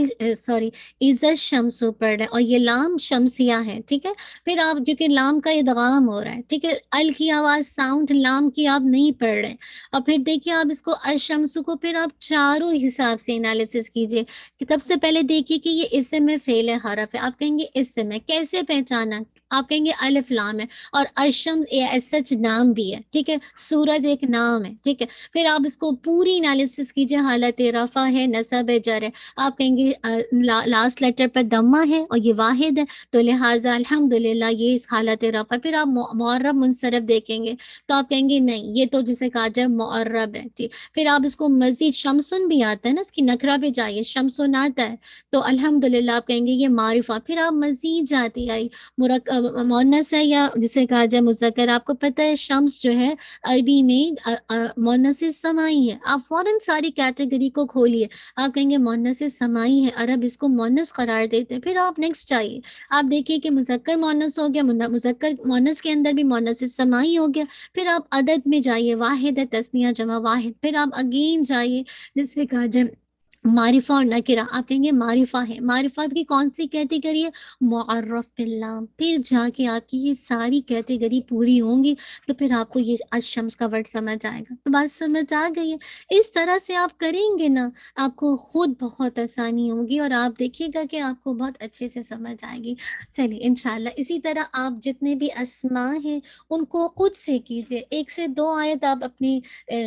Speaker 2: الشمس پڑھ رہے، اور یہ لام شمسیہ ہے. ٹھیک ہے، پھر آپ کیونکہ لام کا ادغام ہو رہا ہے، ٹھیک ہے، ال کی آواز ساؤنڈ لام کی آپ نہیں پڑھ رہے. اور پھر دیکھیے آپ اس کو الشمس کو پھر آپ چاروں حساب سے انالیسس کیجئے. سب سے پہلے دیکھیے کہ یہ اسم میں فعل حرف ہے. آپ کہیں گے اسم ہے، کیسے پہچانا؟ آپ کہیں گے الف لام ہے، اور الشمس ایز سچ نام بھی ہے. ٹھیک ہے، سورج ایک نام ہے. ٹھیک ہے، پھر آپ اس کو پوری انالیسس کیجئے. حالت رفع ہے، نصب ہے، جر ہے. آپ کہیں گے لاسٹ لیٹر پر دمہ ہے اور یہ واحد ہے، تو لہٰذا الحمدللہ یہ اس حالت رفع. پھر آپ معرب منصرف دیکھیں گے تو آپ کہیں گے نہیں، یہ تو جسے کہا جائے معرب ہے. ٹھیک، پھر آپ اس کو مزید شمسن بھی آتا ہے نا، اس کی نکرہ پہ جائیے، شمسن آتا ہے تو الحمدللہ آپ کہیں گے یہ معرفہ. پھر آپ مزید جاتی آئی مؤنث ہے یا جسے کہا جائے مذکر. آپ کو پتہ ہے شمس جو ہے عربی میں مؤنث سمائی ہے. آپ فوراً ساری کیٹیگری کو کھولیے، آپ کہیں گے مؤنث سمائی ہے، عرب اس کو مؤنث قرار دیتے ہیں. پھر آپ نیکسٹ چاہیے، آپ دیکھیے کہ مذکر مؤنث ہو گیا، مذکر مؤنث کے اندر بھی مؤنث سمائی ہو گیا. پھر آپ عدد میں جائیے، واحد ہے، تثنیہ جمع واحد. پھر آپ اگین جائیے جس سے کہا جائے معرفہ اور نکرہ. آپ کہیں گے معرفہ ہے، معرفہ کی کون سی کیٹیگری ہے؟ معرف باللام. پھر جا کے آپ کی یہ ساری کیٹیگری پوری ہوں گی تو پھر آپ کو یہ الشمس کا ورڈ سمجھ آئے گا. تو بات سمجھ آ گئی ہے. اس طرح سے آپ کریں گے نا، آپ کو خود بہت آسانی ہوگی اور آپ دیکھیے گا کہ آپ کو بہت اچھے سے سمجھ آئے گی. چلیے انشاءاللہ اسی طرح آپ جتنے بھی اسماء ہیں ان کو خود سے کیجئے. 1 سے 2 آیت آپ اپنے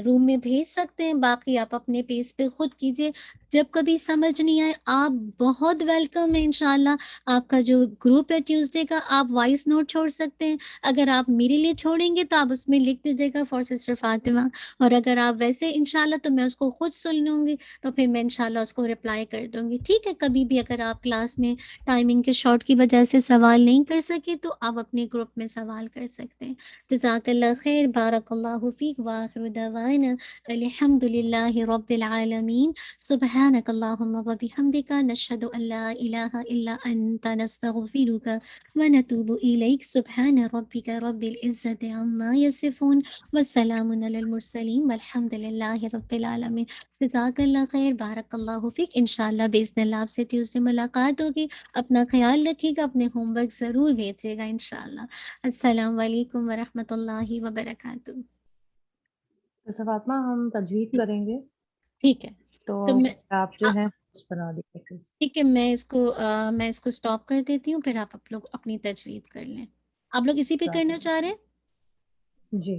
Speaker 2: روم میں بھیج سکتے ہیں، باقی آپ اپنے پیج پہ خود کیجئے. جب کبھی سمجھ نہیں آئے آپ بہت ویلکم ہے انشاءاللہ. آپ کا جو گروپ ہے ٹیوزڈے کا، آپ وائس نوٹ چھوڑ سکتے ہیں. اگر آپ میرے لیے چھوڑیں گے تو آپ اس میں لکھ دیجیے گا فار سسٹر فاطمہ، اور اگر آپ ویسے انشاءاللہ تو میں اس کو خود سن لوں گی، تو پھر میں انشاءاللہ اس کو رپلائی کر دوں گی. ٹھیک ہے، کبھی بھی اگر آپ کلاس میں ٹائمنگ کے شارٹ کی وجہ سے سوال نہیں کر سکے تو آپ اپنے گروپ میں سوال کر سکتے ہیں. جزاک اللہ خیر، بارک اللہ فیک، وآخر دعوانا الحمدللہ رب العالمین. سبحانک اللہم و بحمدک، نشہد ان لا الہ الا انت، نستغفرک ونتوب الیک. سبحان ربک رب العزت عما یصفون، والسلام علی المرسلین، والحمد للہ رب العالمین. جزاک اللہ خیر، بارک اللہ فیک. انشاءاللہ باذن اللہ آپ سے ٹیوزڈے ملاقات ہوگی. اپنا خیال رکھیے گا، اپنے ہوم ورک ضرور بھیجیے گا انشاءاللہ. السلام علیکم ورحمۃ اللہ وبرکاتہ.
Speaker 3: سر فاطمہ ہم تجوید کریں گے
Speaker 2: ٹھیک ہے،
Speaker 3: تو
Speaker 2: تو میں
Speaker 3: آپ جو ہیں بنا دیجیے.
Speaker 2: ٹھیک ہے، میں اس کو سٹاپ کر دیتی ہوں، پھر آپ لوگ اپنی تجوید کر لیں. آپ لوگ اسی پہ کرنا چاہ رہے ہیں؟
Speaker 3: جی